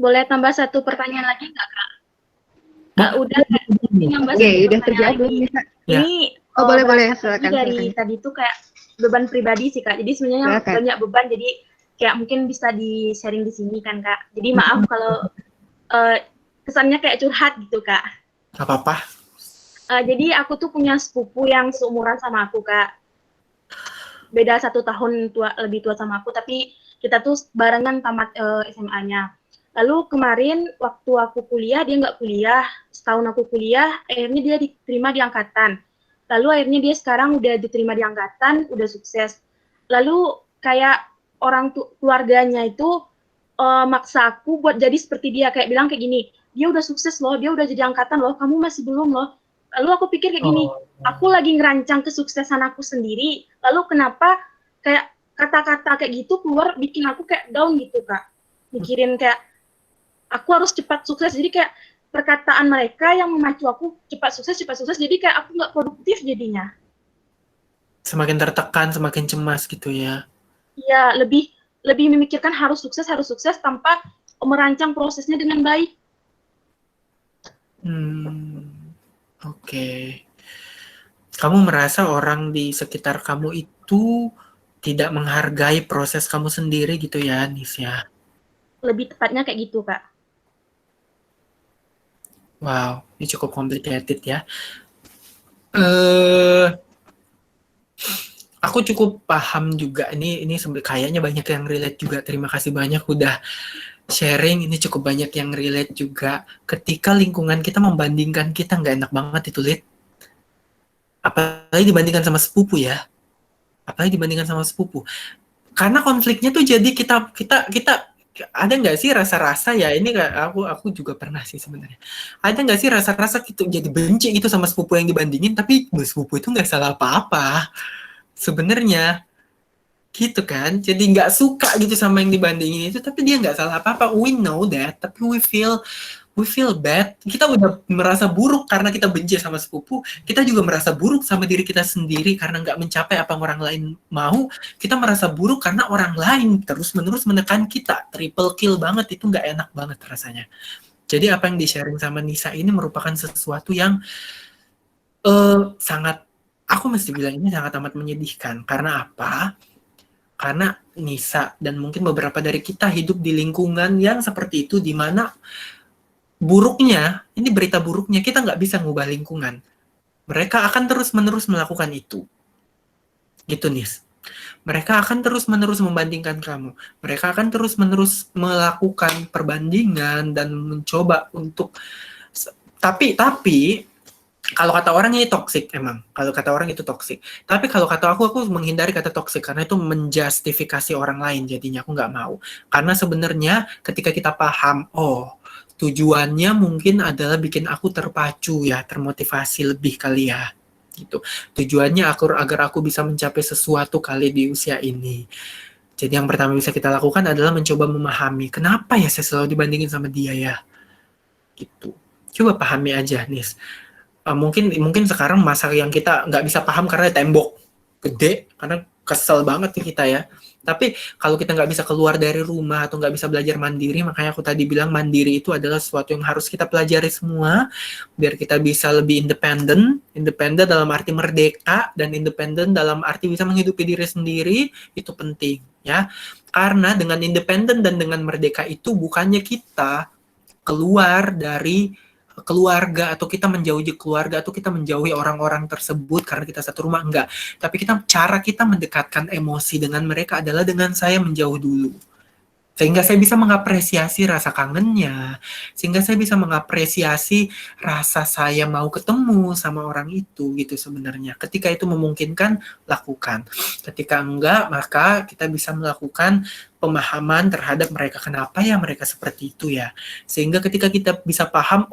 E: Boleh tambah satu pertanyaan lagi nggak, Kak? Udah nambah
A: Oke,
E: satu
A: udah
E: pertanyaan
A: terjawab belum
E: lagi.
A: bisa?
F: Ya.
E: Ini
A: Boleh,
E: berasal
A: silakan.
E: dari tadi tuh kayak beban pribadi sih, Kak. Jadi sebenarnya
A: Silakan.
E: banyak beban, jadi kayak mungkin bisa di-sharing di sini kan, Kak. Jadi maaf kalau kesannya kayak curhat gitu, Kak.
F: Gak apa-apa.
E: Jadi aku tuh punya sepupu yang seumuran sama aku, Kak. Beda 1 tahun lebih tua sama aku, tapi kita tuh barengan tamat SMA-nya. Lalu kemarin waktu aku kuliah, dia nggak kuliah. Setahun aku kuliah, akhirnya dia diterima di angkatan. Lalu akhirnya dia sekarang udah diterima di angkatan, udah sukses. Lalu kayak keluarganya itu maksa aku buat jadi seperti dia. Kayak bilang kayak gini, dia udah sukses loh, dia udah jadi angkatan loh, kamu masih belum loh. Lalu aku pikir kayak gini, aku lagi ngerancang kesuksesan aku sendiri, lalu kenapa kayak kata-kata kayak gitu keluar bikin aku kayak down gitu Kak. Mikirin kayak aku harus cepat sukses, jadi kayak perkataan mereka yang memacu aku cepat sukses, jadi kayak aku nggak produktif jadinya.
F: Semakin tertekan, semakin cemas gitu ya.
E: Iya, lebih memikirkan harus sukses tanpa merancang prosesnya dengan baik.
F: Oke. Kamu merasa orang di sekitar kamu itu tidak menghargai proses kamu sendiri gitu ya, Nis ya?
E: Lebih tepatnya kayak gitu, Kak.
F: Wow, ini cukup complicated ya. Aku cukup paham juga. Ini kayaknya banyak yang relate juga. Terima kasih banyak udah sharing. Ini cukup banyak yang relate juga. Ketika lingkungan kita membandingkan kita, nggak enak banget itu, Lid. Apalagi dibandingkan sama sepupu ya. Karena konfliknya tuh jadi kita ada nggak sih rasa-rasa ya, ini aku juga pernah sih sebenarnya. Ada nggak sih rasa-rasa gitu jadi benci gitu sama sepupu yang dibandingin, tapi sepupu itu nggak salah apa-apa sebenarnya, gitu kan? Jadi nggak suka gitu sama yang dibandingin itu, tapi dia nggak salah apa-apa. We know that, tapi we feel bad. Kita udah merasa buruk karena kita benci sama sepupu. Kita juga merasa buruk sama diri kita sendiri karena nggak mencapai apa yang orang lain mau. Kita merasa buruk karena orang lain terus-menerus menekan kita. Triple kill banget, itu nggak enak banget rasanya. Jadi apa yang di-sharing sama Nisa ini merupakan sesuatu yang sangat, aku mesti bilang ini sangat amat menyedihkan. Karena apa? Karena Nisa dan mungkin beberapa dari kita hidup di lingkungan yang seperti itu, di mana buruknya, ini berita buruknya, kita nggak bisa ngubah lingkungan. Mereka akan terus-menerus melakukan itu. Gitu, Nis. Mereka akan terus-menerus membandingkan kamu. Mereka akan terus-menerus melakukan perbandingan dan mencoba untuk... Tapi kalau kata orang ini toksik emang. Kalau kata orang itu toksik. Tapi kalau kata aku menghindari kata toksik karena itu menjustifikasi orang lain. Jadinya aku nggak mau. Karena sebenarnya ketika kita paham, tujuannya mungkin adalah bikin aku terpacu ya, termotivasi lebih kali ya. Gitu. Tujuannya agar aku bisa mencapai sesuatu kali di usia ini. Jadi yang pertama bisa kita lakukan adalah mencoba memahami kenapa ya saya selalu dibandingin sama dia ya. Gitu. Coba pahami aja, Nis. Mungkin sekarang masa yang kita nggak bisa paham karena tembok gede, karena kesel banget nih kita ya. Tapi kalau kita nggak bisa keluar dari rumah atau nggak bisa belajar mandiri, makanya aku tadi bilang mandiri itu adalah sesuatu yang harus kita pelajari semua, biar kita bisa lebih independen dalam arti merdeka, dan independen dalam arti bisa menghidupi diri sendiri, itu penting ya. Karena dengan independen dan dengan merdeka itu bukannya kita keluar dari keluarga atau kita menjauhi keluarga atau kita menjauhi orang-orang tersebut karena kita satu rumah, enggak. Tapi cara kita mendekatkan emosi dengan mereka adalah dengan saya menjauh dulu. Sehingga saya bisa mengapresiasi rasa kangennya, sehingga saya bisa mengapresiasi rasa saya mau ketemu sama orang itu gitu sebenarnya. Ketika itu memungkinkan, lakukan. Ketika enggak, maka kita bisa melakukan pemahaman terhadap mereka. Kenapa ya mereka seperti itu ya? Sehingga ketika kita bisa paham,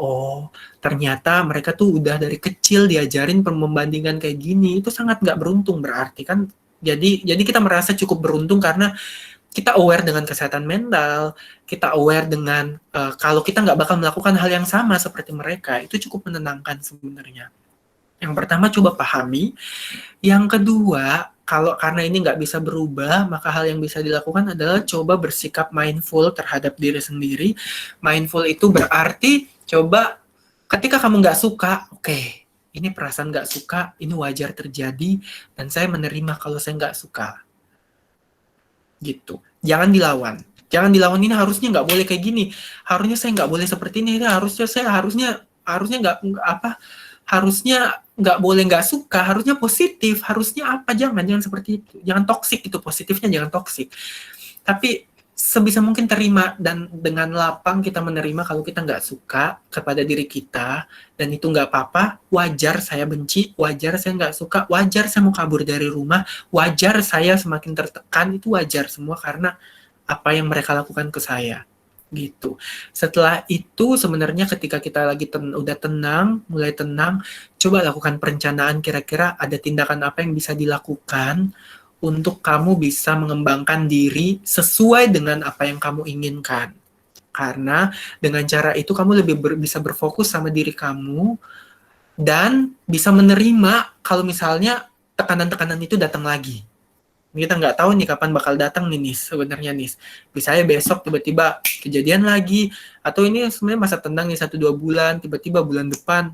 F: ternyata mereka tuh udah dari kecil diajarin membandingkan kayak gini, itu sangat nggak beruntung berarti kan. Jadi kita merasa cukup beruntung karena kita aware dengan kesehatan mental, kita aware dengan kalau kita nggak bakal melakukan hal yang sama seperti mereka, itu cukup menenangkan sebenarnya. Yang pertama, coba pahami. Yang kedua, karena ini nggak bisa berubah, maka hal yang bisa dilakukan adalah coba bersikap mindful terhadap diri sendiri. Mindful itu berarti coba ketika kamu nggak suka, ini perasaan nggak suka, ini wajar terjadi, dan saya menerima kalau saya nggak suka. Gitu. Jangan dilawan, ini harusnya nggak boleh kayak gini, harusnya saya nggak boleh seperti ini, harusnya nggak boleh nggak suka, harusnya positif, harusnya apa, jangan seperti itu, jangan toksik itu, positifnya jangan toksik, tapi sebisa mungkin terima, dan dengan lapang kita menerima kalau kita nggak suka kepada diri kita, dan itu nggak apa-apa. Wajar saya benci, wajar saya nggak suka, wajar saya mau kabur dari rumah, wajar saya semakin tertekan, itu wajar semua karena apa yang mereka lakukan ke saya gitu. Setelah itu sebenarnya ketika kita lagi udah tenang, mulai tenang, coba lakukan perencanaan kira-kira ada tindakan apa yang bisa dilakukan untuk kamu bisa mengembangkan diri sesuai dengan apa yang kamu inginkan. Karena dengan cara itu kamu lebih bisa berfokus sama diri kamu dan bisa menerima kalau misalnya tekanan-tekanan itu datang lagi. Kita nggak tahu nih kapan bakal datang nih Nis, sebenarnya Nis. Misalnya besok tiba-tiba kejadian lagi, atau ini sebenarnya masa tenang nih 1-2 bulan, tiba-tiba bulan depan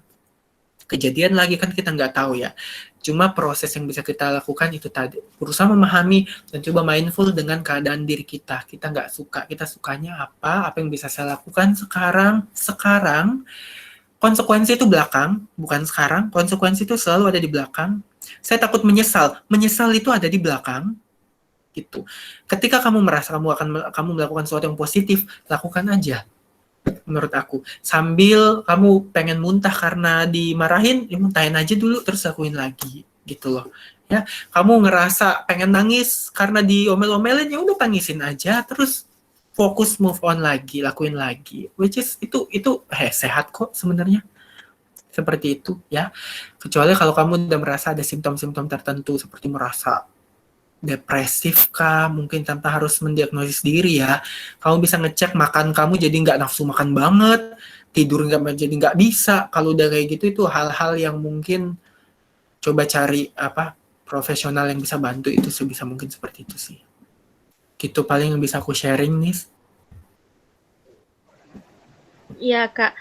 F: kejadian lagi, kan kita nggak tahu ya. Cuma proses yang bisa kita lakukan itu tadi, berusaha memahami dan coba mindful dengan keadaan diri kita. Kita nggak suka, kita sukanya apa yang bisa saya lakukan sekarang. Konsekuensi itu belakang, bukan sekarang. Konsekuensi itu selalu ada di belakang. Saya takut menyesal itu ada di belakang. Gitu. Ketika kamu merasa kamu melakukan sesuatu yang positif, lakukan aja. Menurut aku, sambil kamu pengen muntah karena dimarahin, ya muntahin aja dulu terus lakuin lagi, gitu loh. Ya, kamu ngerasa pengen nangis karena diomel-omelin, ya udah tangisin aja terus fokus move on lagi, lakuin lagi. Which is itu sehat kok sebenarnya. Seperti itu ya. Kecuali kalau kamu udah merasa ada simptom-simptom tertentu seperti merasa depresif kah, mungkin tanpa harus mendiagnosis diri ya. Kamu bisa ngecek makan kamu jadi nggak nafsu makan banget, tidur jadi nggak bisa. Kalau udah kayak gitu itu hal-hal yang mungkin coba cari profesional yang bisa bantu, itu sebisa mungkin seperti itu sih. Gitu paling yang bisa aku sharing nih.
E: Iya Kak,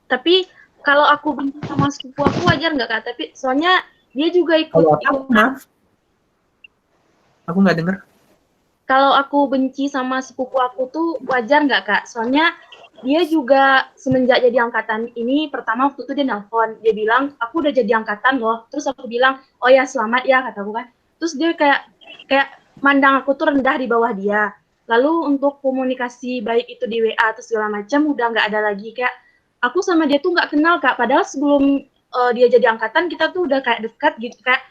E: tapi kalau aku benci sama sepupu aku wajar nggak Kak? Tapi soalnya dia juga ikut.
F: Maaf, aku nggak dengar.
E: Kalau aku benci sama sepupu aku tuh wajar nggak Kak? Soalnya dia juga semenjak jadi angkatan ini, pertama waktu itu dia nelpon, dia bilang, aku udah jadi angkatan loh. Terus aku bilang, oh ya selamat ya, kataku kan. Terus dia kayak mandang aku tuh rendah di bawah dia. Lalu untuk komunikasi baik itu di WA atau segala macam udah nggak ada lagi. Kayak aku sama dia tuh nggak kenal Kak. Padahal sebelum dia jadi angkatan kita tuh udah kayak dekat gitu, kayak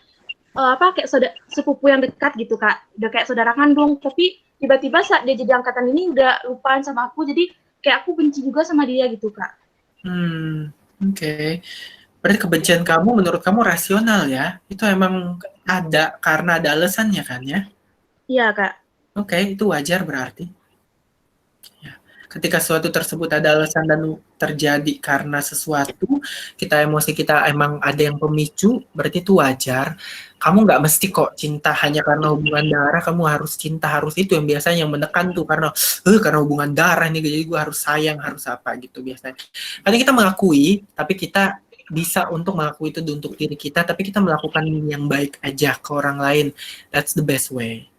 E: sepupu yang dekat gitu Kak. Udah kayak saudara kandung. Tapi tiba-tiba saat dia jadi angkatan ini udah lupaan sama aku. Jadi kayak aku benci juga sama dia gitu Kak.
F: Oke. Berarti kebencian kamu menurut kamu rasional ya? Itu emang ada karena ada alasannya kan ya?
E: Iya Kak.
F: Oke, itu wajar berarti. Ya. Ketika sesuatu tersebut ada alasan dan terjadi karena sesuatu, emosi kita emang ada yang pemicu, berarti itu wajar. Kamu nggak mesti kok cinta hanya karena hubungan darah, kamu harus cinta, harus itu yang biasanya yang menekan tuh, karena hubungan darah nih, jadi gue harus sayang, harus apa gitu biasanya. Karena kita mengakui, tapi kita bisa untuk mengakui itu untuk diri kita, tapi kita melakukan yang baik aja ke orang lain. That's the best way.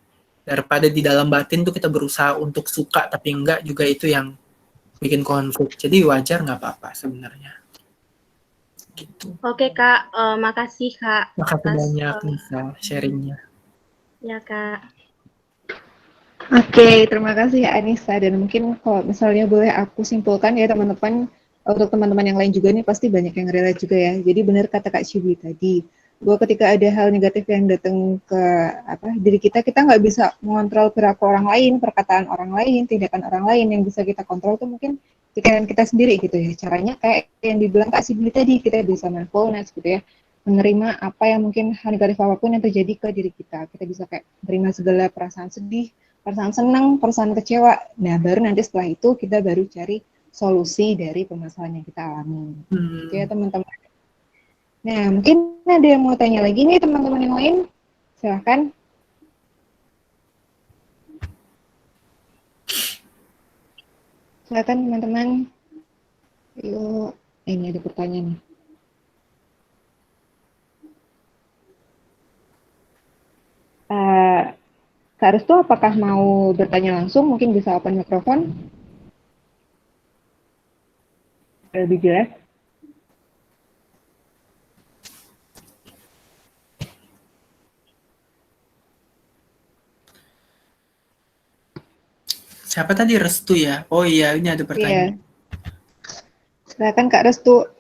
F: Daripada di dalam batin tuh kita berusaha untuk suka tapi enggak, juga itu yang bikin konflik. Jadi wajar, nggak apa-apa sebenarnya. Gitu.
E: Oke Kak, makasih Kak.
F: Makasih banyak Nisa sharingnya.
E: Ya Kak.
A: Oke, terima kasih ya Anissa. Dan mungkin kalau misalnya boleh aku simpulkan ya teman-teman, untuk teman-teman yang lain juga nih pasti banyak yang relate juga ya. Jadi benar kata Kak Shibli tadi, bahwa ketika ada hal negatif yang datang ke diri kita nggak bisa mengontrol perilaku orang lain, perkataan orang lain, tindakan orang lain. Yang bisa kita kontrol tuh mungkin pikiran kita sendiri gitu ya. Caranya kayak yang dibilang Kak Shibli tadi, kita bisa mindfulness gitu ya, menerima apa yang mungkin hal negatif apapun yang terjadi ke diri kita. Kita bisa kayak menerima segala perasaan sedih, perasaan senang, perasaan kecewa. Nah, baru nanti setelah itu kita baru cari solusi dari permasalahan yang kita alami. Gitu ya teman-teman. Nah, mungkin ada yang mau tanya lagi nih teman-teman yang lain? Silahkan. Silahkan teman-teman. Yuk, ini ada pertanyaan nih. Kak Restu, apakah mau bertanya langsung? Mungkin bisa open mikrofon. Lebih jelas.
F: Siapa tadi? Restu ya? Oh iya, ini ada pertanyaan.
A: Iya. Silakan Kak Restu.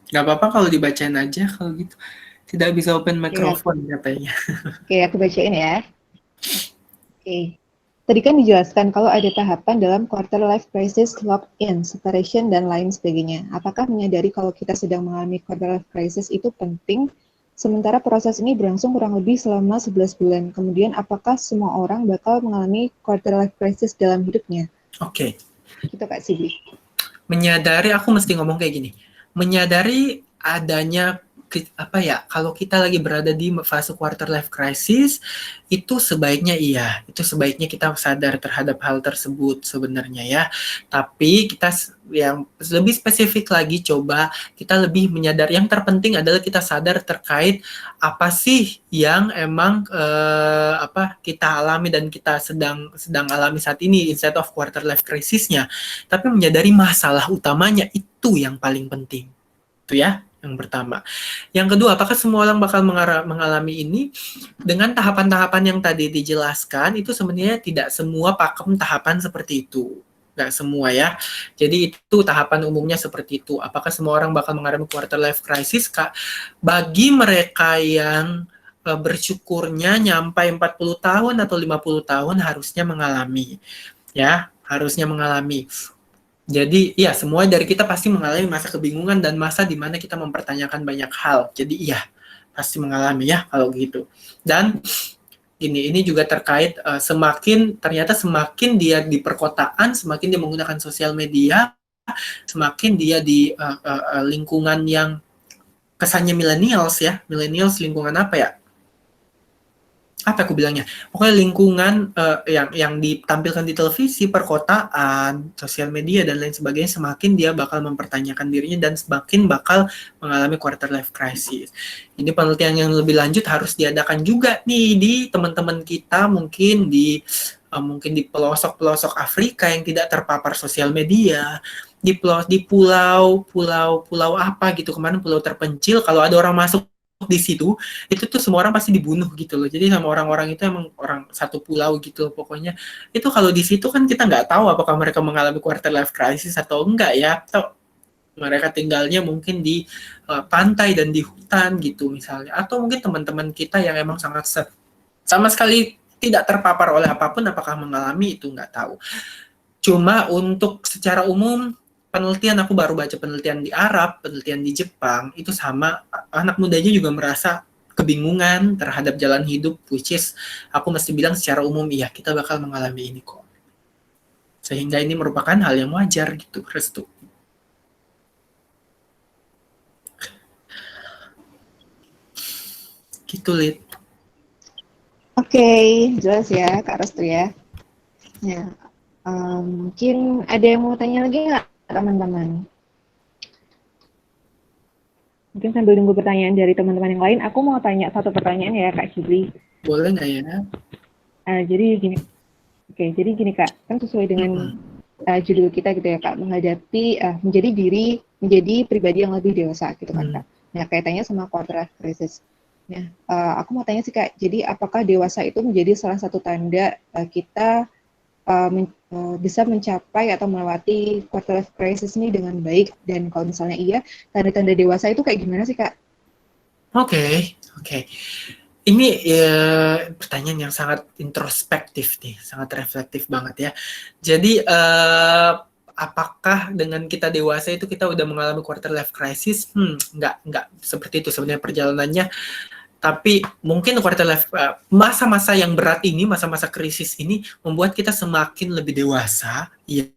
F: Gak apa-apa kalau dibacain aja kalau gitu. Tidak bisa open microphone katanya.
A: Oke, aku bacain ya. Oke. Tadi kan dijelaskan kalau ada tahapan dalam quarter life crisis, lock-in, separation, dan lain sebagainya. Apakah menyadari kalau kita sedang mengalami quarter life crisis itu penting Sementara proses ini berlangsung kurang lebih selama 11 bulan. Kemudian apakah semua orang bakal mengalami quarter life crisis dalam hidupnya?
F: Oke.
A: Gitu Kak Sibli.
F: Menyadari, aku mesti ngomong kayak gini. Menyadari adanya kalau kita lagi berada di fase quarter life crisis, itu sebaiknya kita sadar terhadap hal tersebut sebenarnya ya. Tapi kita yang lebih spesifik lagi, coba kita lebih menyadari, yang terpenting adalah kita sadar terkait apa sih yang emang kita alami dan kita sedang alami saat ini instead of quarter life crisisnya. Tapi menyadari masalah utamanya itu yang paling penting. Itu ya. Yang pertama. Yang kedua, apakah semua orang bakal mengalami ini? Dengan tahapan-tahapan yang tadi dijelaskan, itu sebenarnya tidak semua pakem tahapan seperti itu. Nggak semua ya. Jadi itu tahapan umumnya seperti itu. Apakah semua orang bakal mengalami quarter life crisis? Bagi mereka yang bersyukurnya nyampai 40 tahun atau 50 tahun harusnya mengalami. Ya, harusnya mengalami. Jadi, ya semua dari kita pasti mengalami masa kebingungan dan masa di mana kita mempertanyakan banyak hal. Jadi, iya, pasti mengalami ya kalau gitu. Dan ini juga terkait ternyata semakin dia di perkotaan, semakin dia menggunakan sosial media, semakin dia di lingkungan yang kesannya millennials ya. Millennials lingkungan apa ya? Apa aku bilangnya? Pokoknya lingkungan yang ditampilkan di televisi, perkotaan, sosial media, dan lain sebagainya, semakin dia bakal mempertanyakan dirinya dan semakin bakal mengalami quarter life crisis. Ini penelitian yang lebih lanjut harus diadakan juga nih di teman-teman kita, mungkin di pelosok-pelosok Afrika yang tidak terpapar sosial media, di pulau apa gitu, kemarin pulau terpencil, kalau ada orang masuk di situ, itu tuh semua orang pasti dibunuh gitu loh. Jadi sama orang-orang itu emang orang satu pulau gitu loh, pokoknya. Itu kalau di situ kan kita nggak tahu apakah mereka mengalami quarter life crisis atau enggak ya. Atau mereka tinggalnya mungkin di pantai dan di hutan gitu misalnya. Atau mungkin teman-teman kita yang emang sangat sama sekali tidak terpapar oleh apapun, apakah mengalami itu nggak tahu. Cuma untuk secara umum, penelitian, aku baru baca penelitian di Arab, penelitian di Jepang, itu sama, anak mudanya juga merasa kebingungan terhadap jalan hidup, which is, aku mesti bilang secara umum, iya, kita bakal mengalami ini kok. Sehingga ini merupakan hal yang wajar gitu, Restu. Gitu, Lid.
A: Oke, jelas ya, Kak Restu ya. Ya, mungkin ada yang mau tanya lagi nggak, teman-teman? Mungkin sambil nunggu pertanyaan dari teman-teman yang lain, aku mau tanya satu pertanyaan ya, Kak Shibli.
F: Boleh nggak ya?
A: Jadi gini Kak, kan sesuai dengan judul kita gitu ya Kak, menghadapi menjadi pribadi yang lebih dewasa gitu kan Kak. Nah, kaitannya sama quarter life crisis. Nah, aku mau tanya sih Kak, jadi apakah dewasa itu menjadi salah satu tanda kita bisa mencapai atau melewati quarter life crisis ini dengan baik, dan kalau misalnya iya, tanda-tanda dewasa itu kayak gimana sih Kak?
F: Oke. Ini pertanyaan yang sangat introspektif nih, sangat reflektif banget ya. Jadi apakah dengan kita dewasa itu kita udah mengalami quarter life crisis? Enggak seperti itu sebenarnya perjalanannya. Tapi mungkin quarter life masa-masa yang berat ini, masa-masa krisis ini membuat kita semakin lebih dewasa, ya,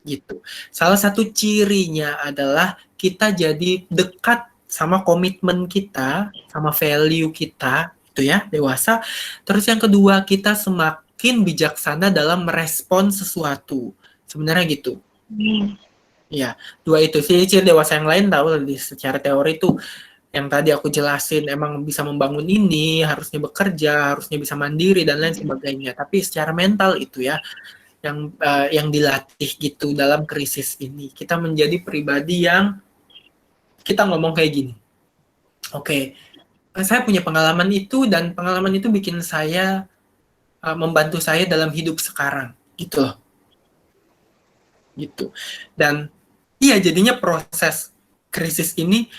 F: gitu. Salah satu cirinya adalah kita jadi dekat sama komitmen kita, sama value kita, itu ya, dewasa. Terus yang kedua, kita semakin bijaksana dalam merespon sesuatu. Sebenarnya gitu. Ya, dua itu. Ciri-ciri dewasa yang lain tahu secara teori itu yang tadi aku jelasin, emang bisa membangun ini, harusnya bekerja, harusnya bisa mandiri, dan lain sebagainya. Tapi secara mental itu ya, yang dilatih gitu dalam krisis ini. Kita menjadi pribadi yang, kita ngomong kayak gini, oke, saya punya pengalaman itu, dan pengalaman itu bikin saya, membantu saya dalam hidup sekarang, gitu loh. Gitu. Dan, iya jadinya proses krisis ini,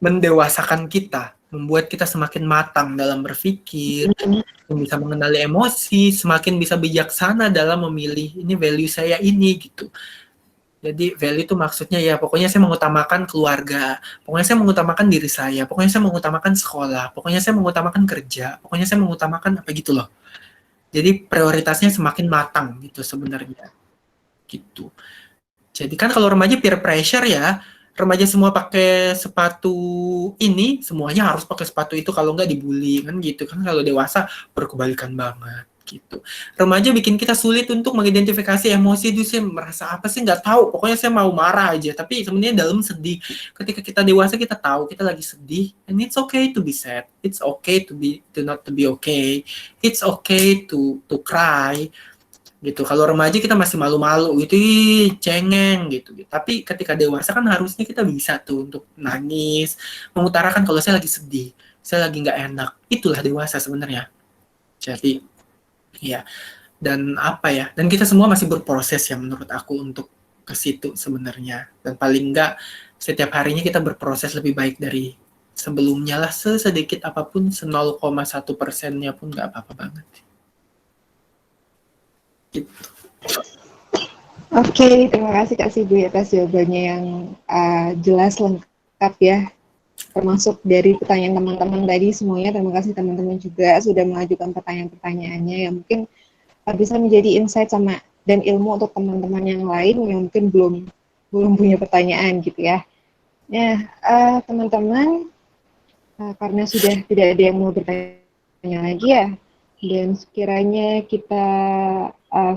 F: mendewasakan kita, membuat kita semakin matang dalam berpikir, bisa mengenali emosi, semakin bisa bijaksana dalam memilih ini value saya ini gitu. Jadi value itu maksudnya ya pokoknya saya mengutamakan keluarga, pokoknya saya mengutamakan diri saya, pokoknya saya mengutamakan sekolah, pokoknya saya mengutamakan kerja, pokoknya saya mengutamakan apa gitu loh. Jadi prioritasnya semakin matang gitu sebenarnya. Gitu. Jadi kan kalau remaja peer pressure ya, remaja semua pakai sepatu ini, semuanya harus pakai sepatu itu kalau nggak dibully kan gitu kan. Kalau dewasa berkebalikan banget gitu. Remaja bikin kita sulit untuk mengidentifikasi emosi itu saya merasa apa sih nggak tahu. Pokoknya saya mau marah aja, tapi sebenarnya dalam sedih. Ketika kita dewasa kita tahu kita lagi sedih, and it's okay to be sad. It's okay to not to be okay. It's okay to cry gitu. Kalau remaja kita masih malu-malu gitu, ih, cengeng gitu. Tapi ketika dewasa kan harusnya kita bisa tuh untuk nangis, mengutarakan kalau saya lagi sedih, saya lagi nggak enak. Itulah dewasa sebenarnya. Jadi ya, dan apa ya? Dan kita semua masih berproses ya menurut aku untuk ke situ sebenarnya. Dan paling nggak setiap harinya kita berproses lebih baik dari sebelumnya lah, sesedikit apapun, 0,1%-nya pun nggak apa-apa banget. Gitu.
A: Oke, terima kasih Kak Sibri atas jawabannya yang jelas lengkap ya. Termasuk dari pertanyaan teman-teman tadi semuanya. Terima kasih teman-teman juga sudah mengajukan pertanyaan-pertanyaannya yang mungkin bisa menjadi insight sama dan ilmu untuk teman-teman yang lain yang mungkin belum punya pertanyaan gitu ya. Nah, teman-teman, karena sudah tidak ada yang mau bertanya lagi ya, dan sekiranya kita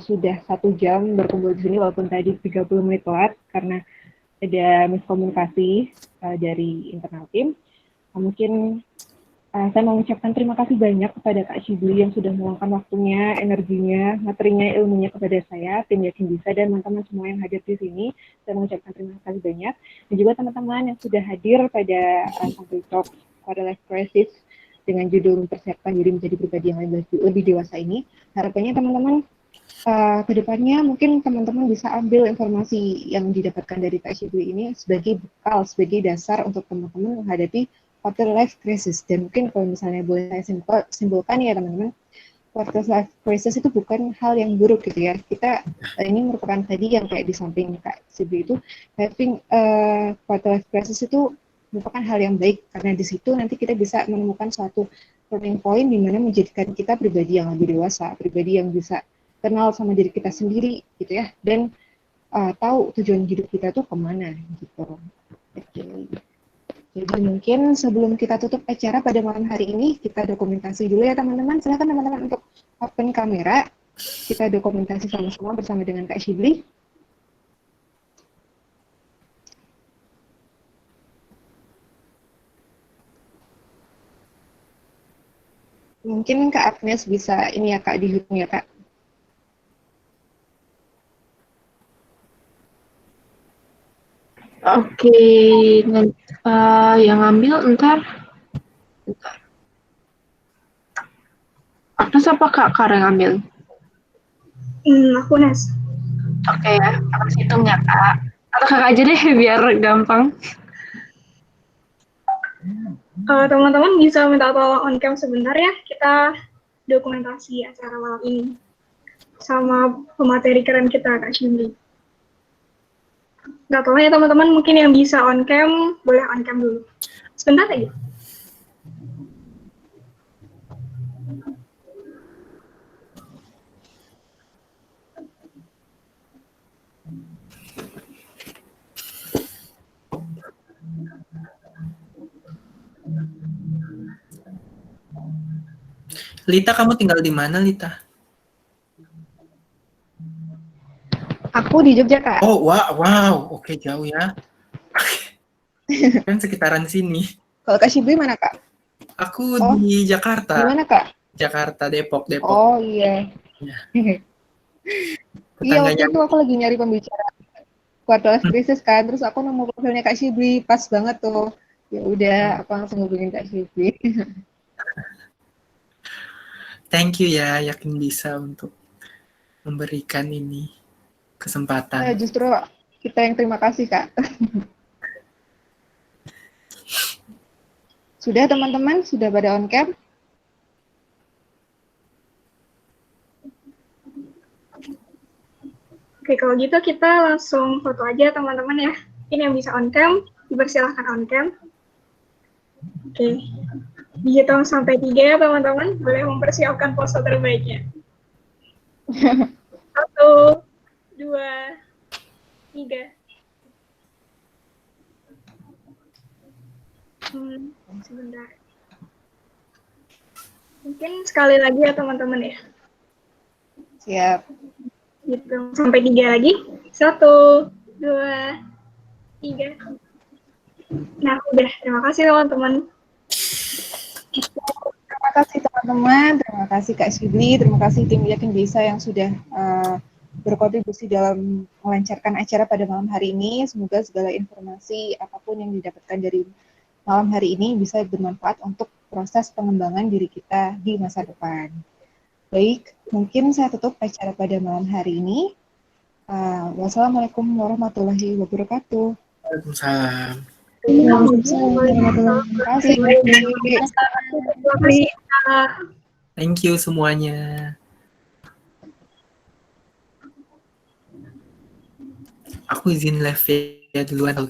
A: sudah 1 jam berkumpul di sini walaupun tadi 30 menit telat karena ada miskomunikasi dari internal tim. Mungkin saya mau mengucapkan terima kasih banyak kepada Kak Shibli yang sudah meluangkan waktunya, energinya, materinya, ilmunya kepada saya, tim Yakin Bisa, dan teman-teman semua yang hadir di sini. Saya mengucapkan terima kasih banyak. Dan juga teman-teman yang sudah hadir pada Santuy Talks Quarter Life Crisis dengan judul mempersiapkan diri menjadi pribadi yang lebih dewasa ini. Harapannya teman-teman kedepannya mungkin teman-teman bisa ambil informasi yang didapatkan dari Kak Shibli ini sebagai bekal, sebagai dasar untuk teman-teman menghadapi quarter life crisis. Dan mungkin kalau misalnya boleh saya simpulkan ya teman-teman, quarter life crisis itu bukan hal yang buruk gitu ya. Kita ini merupakan tadi yang kayak di samping Kak Shibli itu, having quarter life crisis itu merupakan hal yang baik karena di situ nanti kita bisa menemukan suatu turning point di mana menjadikan kita pribadi yang lebih dewasa, pribadi yang bisa kenal sama diri kita sendiri gitu ya, dan tahu tujuan hidup kita tuh kemana gitu. Oke. Jadi mungkin sebelum kita tutup acara pada malam hari ini, kita dokumentasi dulu ya teman-teman. Silakan teman-teman untuk open kamera, kita dokumentasi sama-sama bersama dengan Kak Shibli. Mungkin Kak Agnes bisa ini ya Kak, dihitung ya Kak.
D: Oke, yang ngambil ntar. Agnes apa Kak yang ngambil?
E: Aku Nes.
D: Oke ya, Agnes hitung ya Kak. Atau Kakak aja deh biar gampang.
E: Teman-teman bisa minta tolong on cam sebentar ya, kita dokumentasi acara malam ini sama pemateri keren kita Kak Shibli. Nggak tahu ya teman-teman, mungkin yang bisa on cam boleh on cam dulu sebentar aja.
F: Lita, kamu tinggal di mana, Lita?
A: Aku di Jogja, Kak.
F: Oh, wow. Oke, jauh ya. Kan sekitaran sini.
A: Kalau Kak Shibli mana, Kak?
F: Aku di Jakarta.
A: Di mana, Kak?
F: Jakarta, Depok.
A: Oh, iya.
F: Ya.
A: Iya, waktu itu aku lagi nyari pembicara quarter life crisis kan, terus aku nemu profilnya Kak Shibli, pas banget tuh. Ya udah, aku langsung hubungin Kak Shibli.
F: Thank you ya, Yakin Bisa untuk memberikan ini kesempatan.
A: Justru kita yang terima kasih, Kak. Sudah teman-teman, sudah pada on cam?
G: Oke, kalau gitu kita langsung foto aja teman-teman ya. Ini yang bisa on cam, dipersilahkan on cam. Oke, dihitung sampai 3 ya teman-teman, boleh mempersiapkan pose terbaiknya. 1, 2, 3. Sebentar. Mungkin sekali lagi ya teman-teman ya.
A: Siap.
G: Hitung sampai 3 lagi. 1, 2, 3. Nah, udah. Terima kasih teman-teman.
A: Terima kasih teman-teman, terima kasih Kak Shibli, terima kasih tim Yakin Bisa yang sudah berkontribusi dalam melancarkan acara pada malam hari ini. Semoga segala informasi apapun yang didapatkan dari malam hari ini bisa bermanfaat untuk proses pengembangan diri kita di masa depan. Baik, mungkin saya tutup acara pada malam hari ini. Wassalamualaikum warahmatullahi wabarakatuh.
F: Waalaikumsalam.
A: Terima kasih.
F: Thank you semuanya. Aku izin live ya duluan.